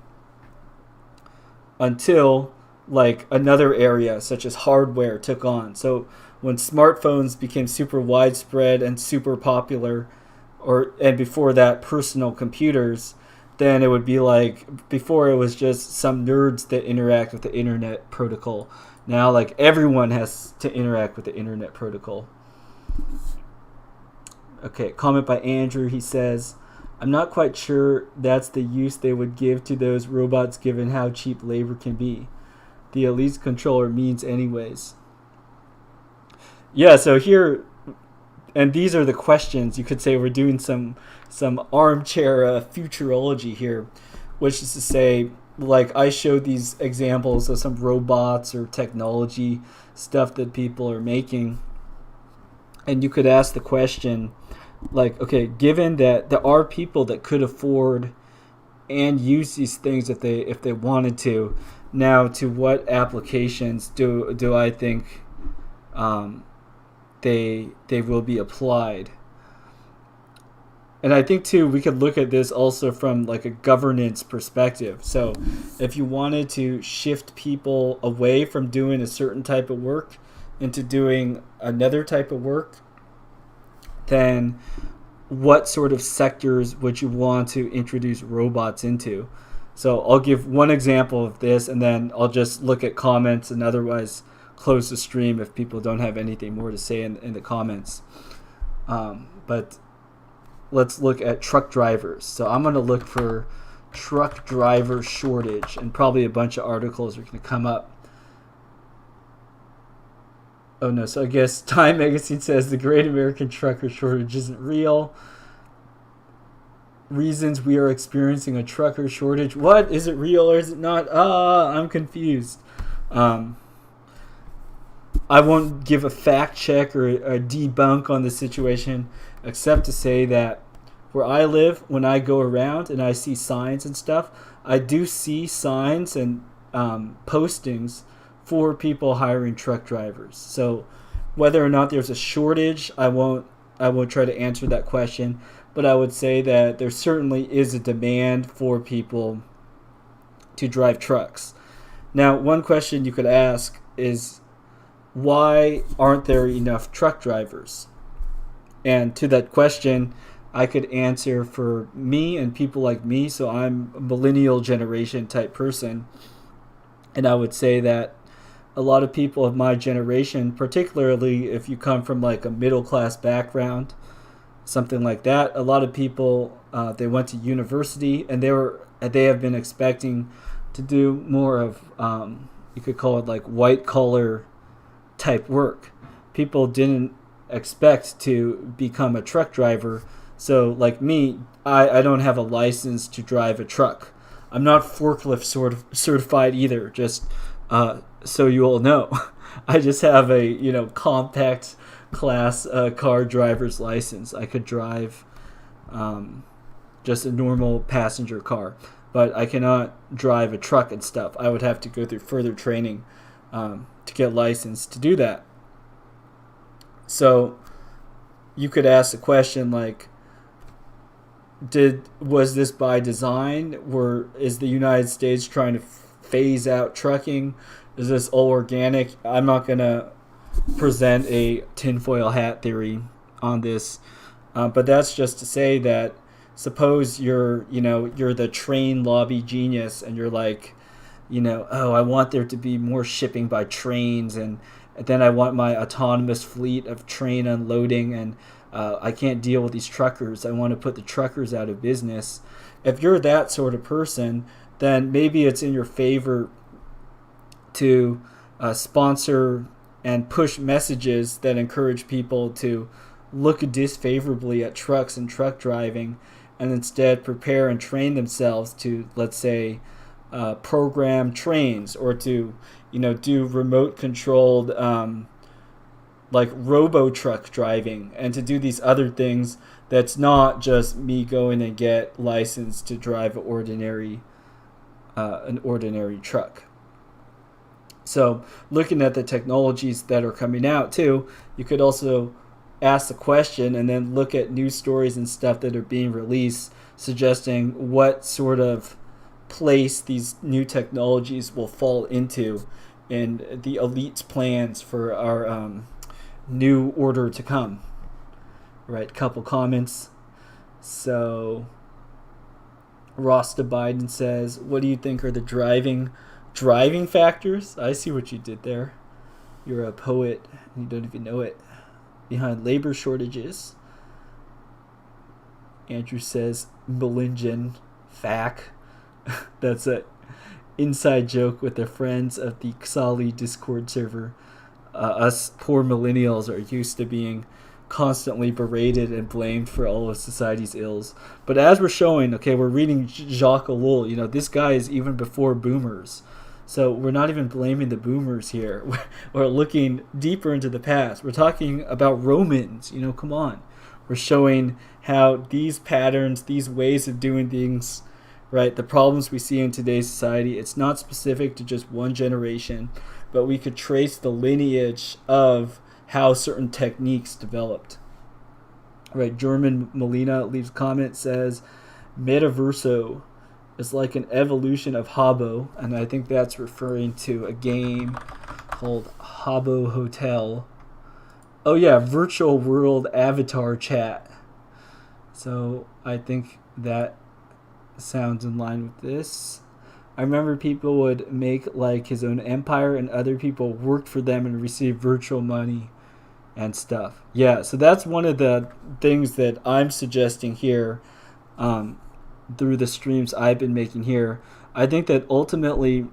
S1: until like another area such as hardware took on. So when smartphones became super widespread and super popular, and before that personal computers, then it would be like, before it was just some nerds that interact with the internet protocol. Now like everyone has to interact with the internet protocol. Okay, comment by Andrew. He says, I'm not quite sure that's the use they would give to those robots given how cheap labor can be. The elite controller means anyways. Yeah, so here, and these are the questions. You could say we're doing some armchair futurology here, which is to say, like, I showed these examples of some robots or technology stuff that people are making, and you could ask the question, like, okay, given that there are people that could afford and use these things if they wanted to, now to what applications do I think they will be applied? And I think too, we could look at this also from like a governance perspective. So if you wanted to shift people away from doing a certain type of work into doing another type of work, then what sort of sectors would you want to introduce robots into? So I'll give one example of this, and then I'll just look at comments and otherwise close the stream if people don't have anything more to say in the comments. But let's look at truck drivers. So I'm going to look for truck driver shortage, and probably a bunch of articles are going to come up. Oh no, so I guess Time Magazine says the Great American Trucker Shortage isn't real. Reasons we are experiencing a trucker shortage. What? Is it real or is it not? I'm confused. I won't give a fact check or a debunk on the situation, except to say that where I live, when I go around and I see signs and stuff, I do see signs and postings for people hiring truck drivers. So whether or not there's a shortage, I won't try to answer that question, but I would say that there certainly is a demand for people to drive trucks. Now, one question you could ask is, why aren't there enough truck drivers? And to that question, I could answer for me and people like me. So I'm a millennial generation type person. And I would say that a lot of people of my generation, particularly if you come from like a middle class background, something like that, a lot of people, they went to university and they have been expecting to do more of, you could call it like white collar type work. People didn't expect to become a truck driver. So like me, I don't have a license to drive a truck. I'm not forklift certified either, just so you all know. I just have a compact class car driver's license. I could drive just a normal passenger car, but I cannot drive a truck and stuff. I would have to go through further training to get licensed to do that. So you could ask the question like, was this by design? Is the United States trying to phase out trucking? Is this all organic? I'm not gonna present a tinfoil hat theory on this, but that's just to say that suppose you're the train lobby genius and you're like, oh, I want there to be more shipping by trains, and then I want my autonomous fleet of train unloading, and I can't deal with these truckers. I want to put the truckers out of business. If you're that sort of person, then maybe it's in your favor to sponsor and push messages that encourage people to look disfavorably at trucks and truck driving, and instead prepare and train themselves to, let's say, program trains, or to do remote controlled like robo truck driving, and to do these other things that's not just me going and get licensed to drive an ordinary truck. So looking at the technologies that are coming out too, you could also ask the question and then look at news stories and stuff that are being released suggesting what sort of place these new technologies will fall into in the elite's plans for our new order to come. Right, couple comments. So Rasta Biden says, what do you think are the driving factors? I see what you did there. You're a poet and you don't even know it. Behind labor shortages. Andrew says, Melingian fact. That's a inside joke with the friends of the Xali Discord server. Us poor millennials are used to being constantly berated and blamed for all of society's ills. But as we're showing, okay, we're reading Jacques Ellul. This guy is even before boomers. So we're not even blaming the boomers here. We're looking deeper into the past. We're talking about Romans. Come on. We're showing how these patterns, these ways of doing things, right, the problems we see in today's society, it's not specific to just one generation, but we could trace the lineage of how certain techniques developed. Right, German Molina leaves a comment, says, Metaverso is like an evolution of Habbo, and I think that's referring to a game called Habbo Hotel. Oh yeah, virtual world avatar chat. So I think that sounds in line with this. I remember people would make like his own empire and other people worked for them and received virtual money and stuff. Yeah, so that's one of the things that I'm suggesting here through the streams I've been making here. I think that ultimately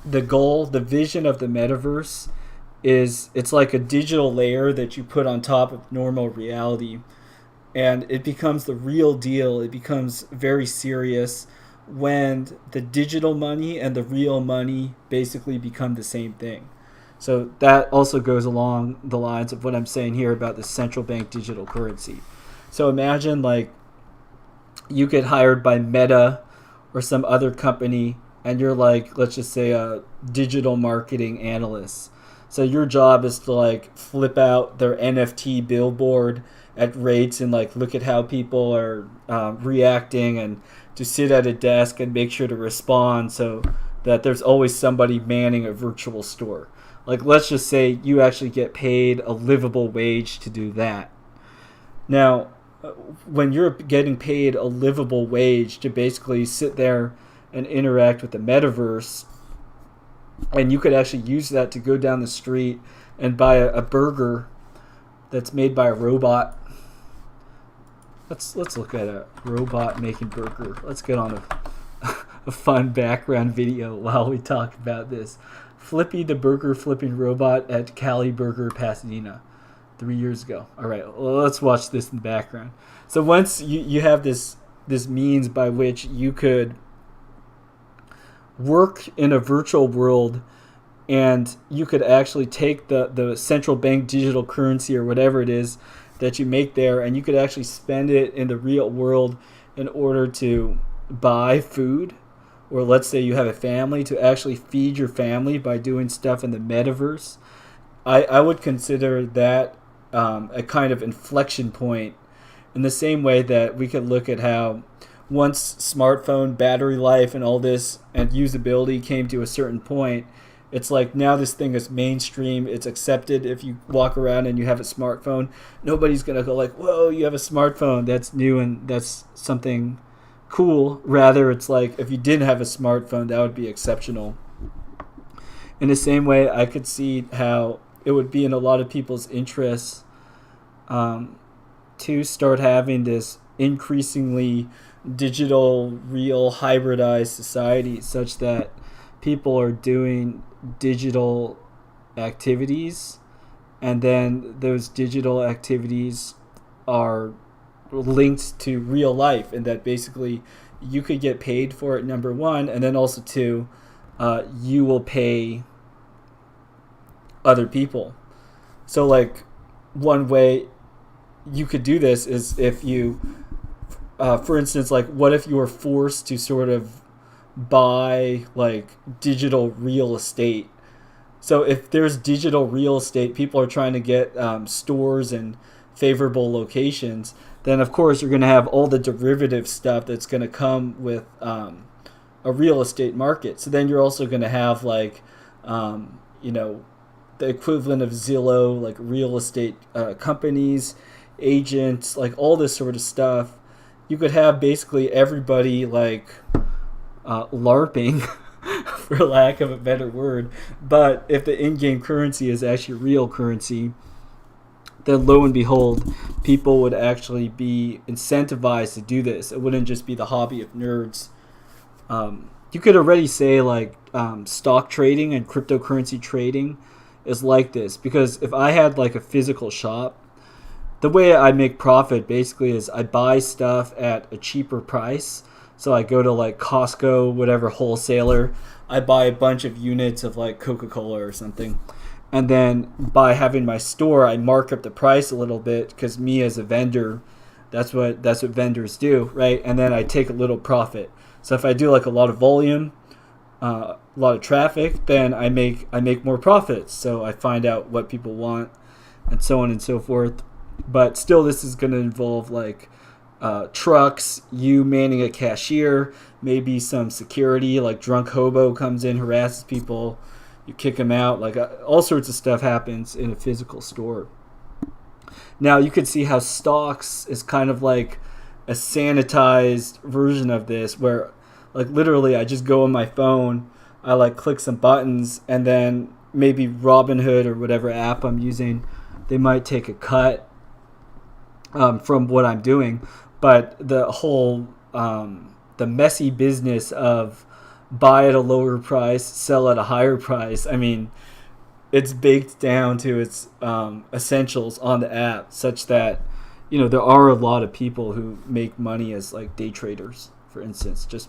S1: the goal, the vision of the metaverse is it's like a digital layer that you put on top of normal reality, and it becomes the real deal. It becomes very serious when the digital money and the real money basically become the same thing. So that also goes along the lines of what I'm saying here about the central bank digital currency. So imagine like you get hired by Meta or some other company, and you're like, let's just say a digital marketing analyst. So your job is to like flip out their NFT billboard at rates and like look at how people are reacting, and to sit at a desk and make sure to respond so that there's always somebody manning a virtual store. Like, let's just say you actually get paid a livable wage to do that. Now, when you're getting paid a livable wage to basically sit there and interact with the metaverse, and you could actually use that to go down the street and buy a burger that's made by a robot. Let's look at a robot making burger. Let's get on a fun background video while we talk about this. Flippy the burger flipping robot at Cali Burger, Pasadena, 3 years ago. All right, well, let's watch this in the background. So once you have this means by which you could work in a virtual world, and you could actually take the central bank digital currency or whatever it is that you make there, and you could actually spend it in the real world in order to buy food, or let's say you have a family, to actually feed your family by doing stuff in the metaverse. I would consider that a kind of inflection point, in the same way that we could look at how once smartphone battery life and all this and usability came to a certain point, it's like now this thing is mainstream. It's accepted. If you walk around and you have a smartphone, nobody's going to go like, whoa, you have a smartphone. That's new and that's something cool. Rather, it's like if you didn't have a smartphone, that would be exceptional. In the same way, I could see how it would be in a lot of people's interests to start having this increasingly digital, real, hybridized society, such that people are doing digital activities, and then those digital activities are linked to real life, and that basically you could get paid for it, number one, and then also two, you will pay other people. So like one way you could do this is if you for instance, like what if you were forced to sort of buy like digital real estate. So if there's digital real estate, people are trying to get stores in favorable locations, then of course you're going to have all the derivative stuff that's going to come with a real estate market. So then you're also going to have like the equivalent of Zillow, like real estate companies, agents, like all this sort of stuff. You could have basically everybody like LARPing, for lack of a better word. But if the in-game currency is actually real currency, then lo and behold, people would actually be incentivized to do this. It wouldn't just be the hobby of nerds. You could already say like stock trading and cryptocurrency trading is like this, because if I had like a physical shop, the way I make profit basically is I buy stuff at a cheaper price. So I go to like Costco, whatever wholesaler, I buy a bunch of units of like Coca-Cola or something. And then by having my store, I mark up the price a little bit, because me as a vendor, that's what vendors do, right? And then I take a little profit. So if I do like a lot of volume, a lot of traffic, then I make more profits. So I find out what people want, and so on and so forth. But still, this is going to involve like trucks, you manning a cashier, maybe some security, like drunk hobo comes in, harasses people, you kick him out. Like all sorts of stuff happens in a physical store. Now you can see how stocks is kind of like a sanitized version of this, where like literally I just go on my phone, I like click some buttons, and then maybe Robinhood or whatever app I'm using, they might take a cut from what I'm doing. But the whole the messy business of buy at a lower price, sell at a higher price, I mean, it's baked down to its essentials on the app, such that there are a lot of people who make money as like day traders, for instance, just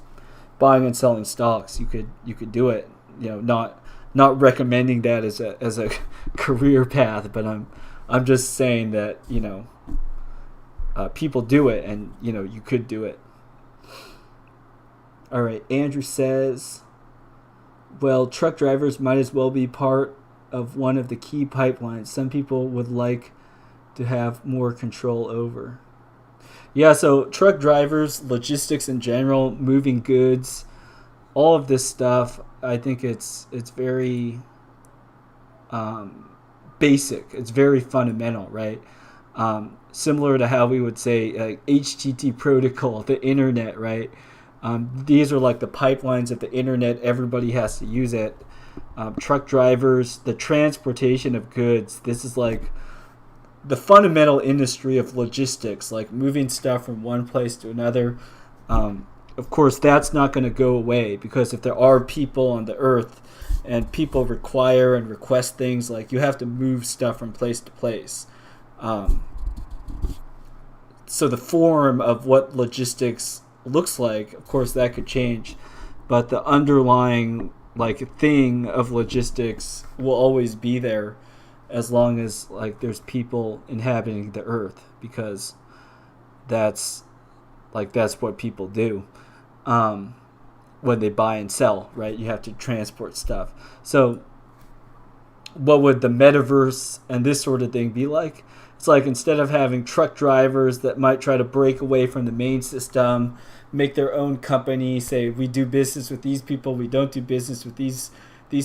S1: buying and selling stocks. You could do it, not not recommending that as a career path, but I'm just saying that, people do it, and you could do it. All right, Andrew says, well, truck drivers might as well be part of one of the key pipelines some people would like to have more control over. Yeah, so truck drivers, logistics in general, moving goods, all of this stuff, I think it's very basic. It's very fundamental, right? Similar to how we would say HTTP protocol, the internet, right? These are like the pipelines of the internet. Everybody has to use it. Truck drivers, the transportation of goods. This is like the fundamental industry of logistics, like moving stuff from one place to another. Of course, that's not going to go away, because if there are people on the earth and people require and request things, like you have to move stuff from place to place. So the form of what logistics looks like, of course, that could change, but the underlying thing of logistics will always be there as long as there's people inhabiting the earth, because that's what people do when they buy and sell, right? You have to transport stuff. So what would the metaverse and this sort of thing be like? It's like, instead of having truck drivers that might try to break away from the main system, make their own company, say we do business with these people, we don't do business with these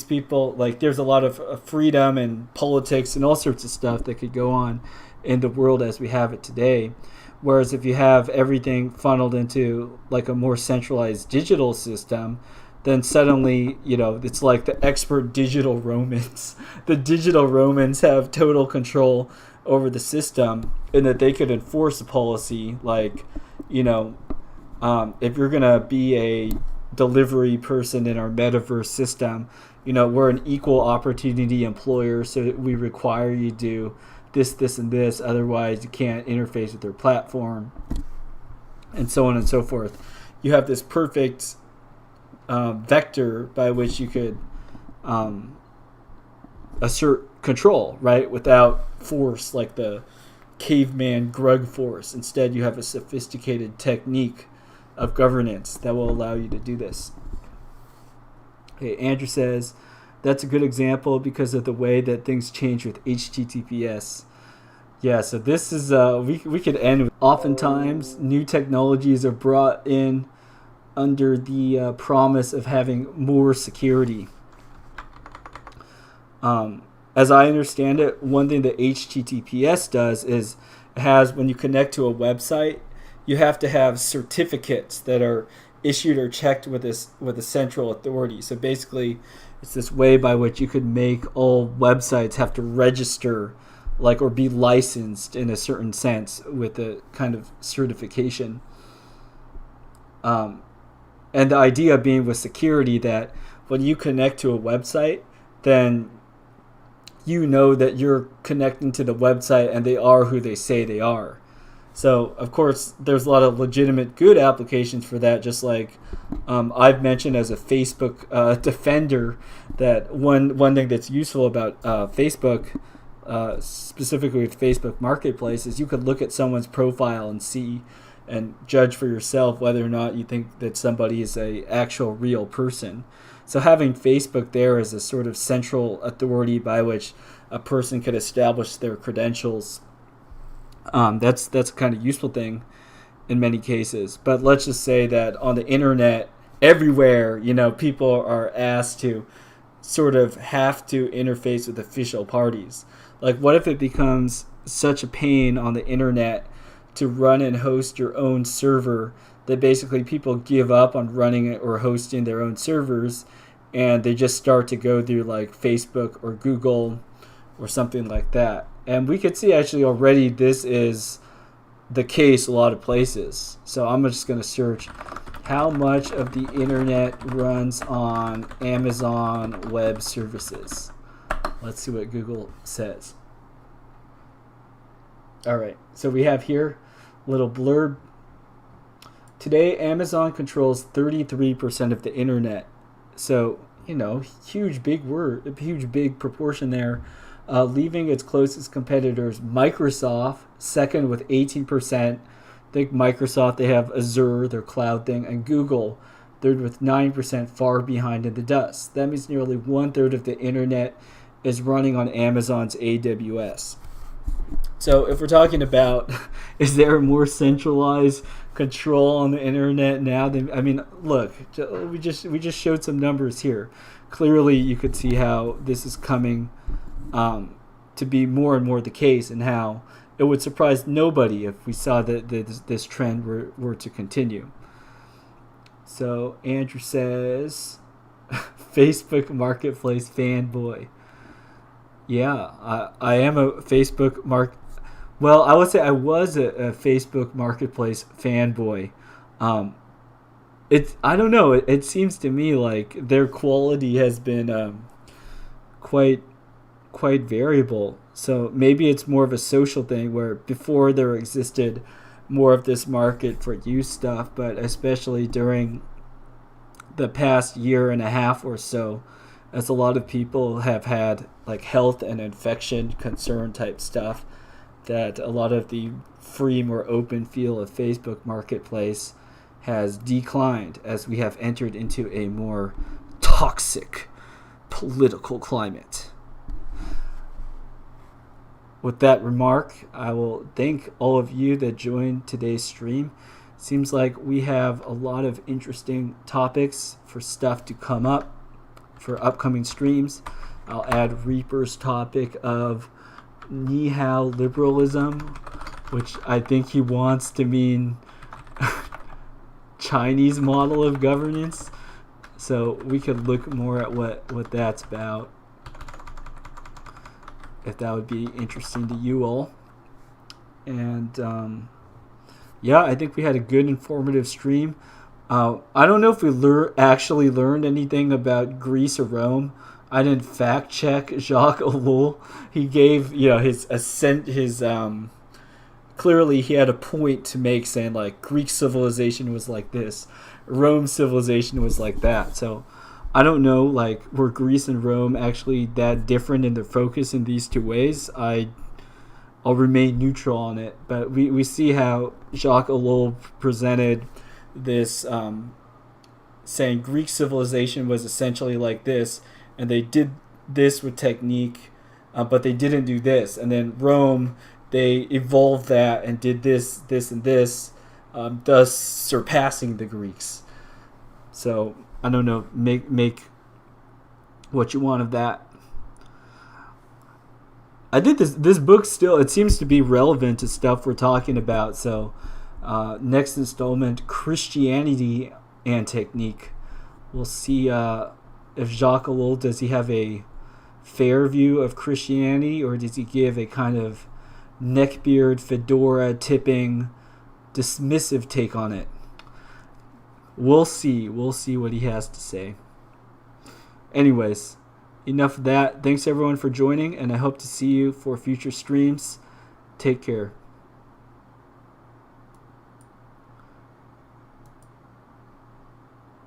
S1: people. There's a lot of freedom and politics and all sorts of stuff that could go on in the world as we have it today. Whereas if you have everything funneled into a more centralized digital system, then suddenly, it's like the expert digital Romans. The digital Romans have total control over the system, and that they could enforce a policy if you're going to be a delivery person in our metaverse system, we're an equal opportunity employer, so we require you to do this, and this, otherwise you can't interface with their platform, and so on and so forth. You have this perfect vector by which you could assert control, right, without force, like the caveman Grug force. Instead, you have a sophisticated technique of governance that will allow you to do this. Okay, Andrew says, that's a good example because of the way that things change with HTTPS. Yeah, so this is, we could end with, oftentimes new technologies are brought in under the promise of having more security. As I understand it, one thing that HTTPS does is it has, when you connect to a website, you have to have certificates that are issued or checked with a central authority. So basically, it's this way by which you could make all websites have to register, or be licensed in a certain sense with a kind of certification. And the idea being with security that when you connect to a website, then you know that you're connecting to the website and they are who they say they are. So, of course, there's a lot of legitimate good applications for that, just like I've mentioned as a Facebook defender, that one thing that's useful about Facebook, specifically with Facebook Marketplace, is you could look at someone's profile and see and judge for yourself whether or not you think that somebody is a actual real person. So having Facebook there as a sort of central authority by which a person could establish their credentials, that's a kind of useful thing in many cases. But let's just say that on the internet, everywhere, people are asked to sort of have to interface with official parties. What if it becomes such a pain on the internet to run and host your own server that basically people give up on running or hosting their own servers, and they just start to go through Facebook or Google or something like that. And we could see actually already this is the case a lot of places. So I'm just going to search how much of the internet runs on Amazon Web Services. Let's see what Google says. All right, so we have here a little blurb. Today, Amazon controls 33% of the internet. So huge big proportion there, leaving its closest competitors, Microsoft, second with 18%. I think Microsoft, they have Azure, their cloud thing, and Google, third with 9%, far behind in the dust. That means nearly 1/3 of the internet is running on Amazon's AWS. So if we're talking about, is there more centralized control on the internet now than, look, we just showed some numbers here. Clearly, you could see how this is coming to be more and more the case, and how it would surprise nobody if we saw that this trend were to continue. So Andrew says, Facebook Marketplace fanboy. Yeah, I am a Facebook Well, I would say I was a Facebook Marketplace fanboy. I don't know. It seems to me like their quality has been quite variable. So maybe it's more of a social thing, where before there existed more of this market for used stuff, but especially during the past year and a half or so, as a lot of people have had like health and infection concern type stuff, that a lot of the free, more open feel of Facebook Marketplace has declined as we have entered into a more toxic political climate. With that remark, I will thank all of you that joined today's stream. Seems like we have a lot of interesting topics for stuff to come up for upcoming streams. I'll add Reaper's topic of neoliberalism, which I think he wants to mean Chinese model of governance. So we could look more at what that's about, if that would be interesting to you all. And I think we had a good informative stream. I don't know if we actually learned anything about Greece or Rome. I didn't fact check Jacques Ellul. He gave his clearly he had a point to make, saying like Greek civilization was like this, Rome civilization was like that. So I don't know, like, were Greece and Rome actually that different in their focus in these two ways? I'll remain neutral on it, but we see how Jacques Ellul presented this, saying Greek civilization was essentially like this, and they did this with technique, but they didn't do this. And then Rome, they evolved that and did this, and this, thus surpassing the Greeks. So I don't know, make what you want of that. I think this book still, it seems to be relevant to stuff we're talking about. So next installment, Christianity and Technique. We'll see if Jacques Ellul, does he have a fair view of Christianity, or does he give a kind of neckbeard, fedora tipping, dismissive take on it? We'll see what he has to say. Anyways, enough of that. Thanks everyone for joining, and I hope to see you for future streams. Take care.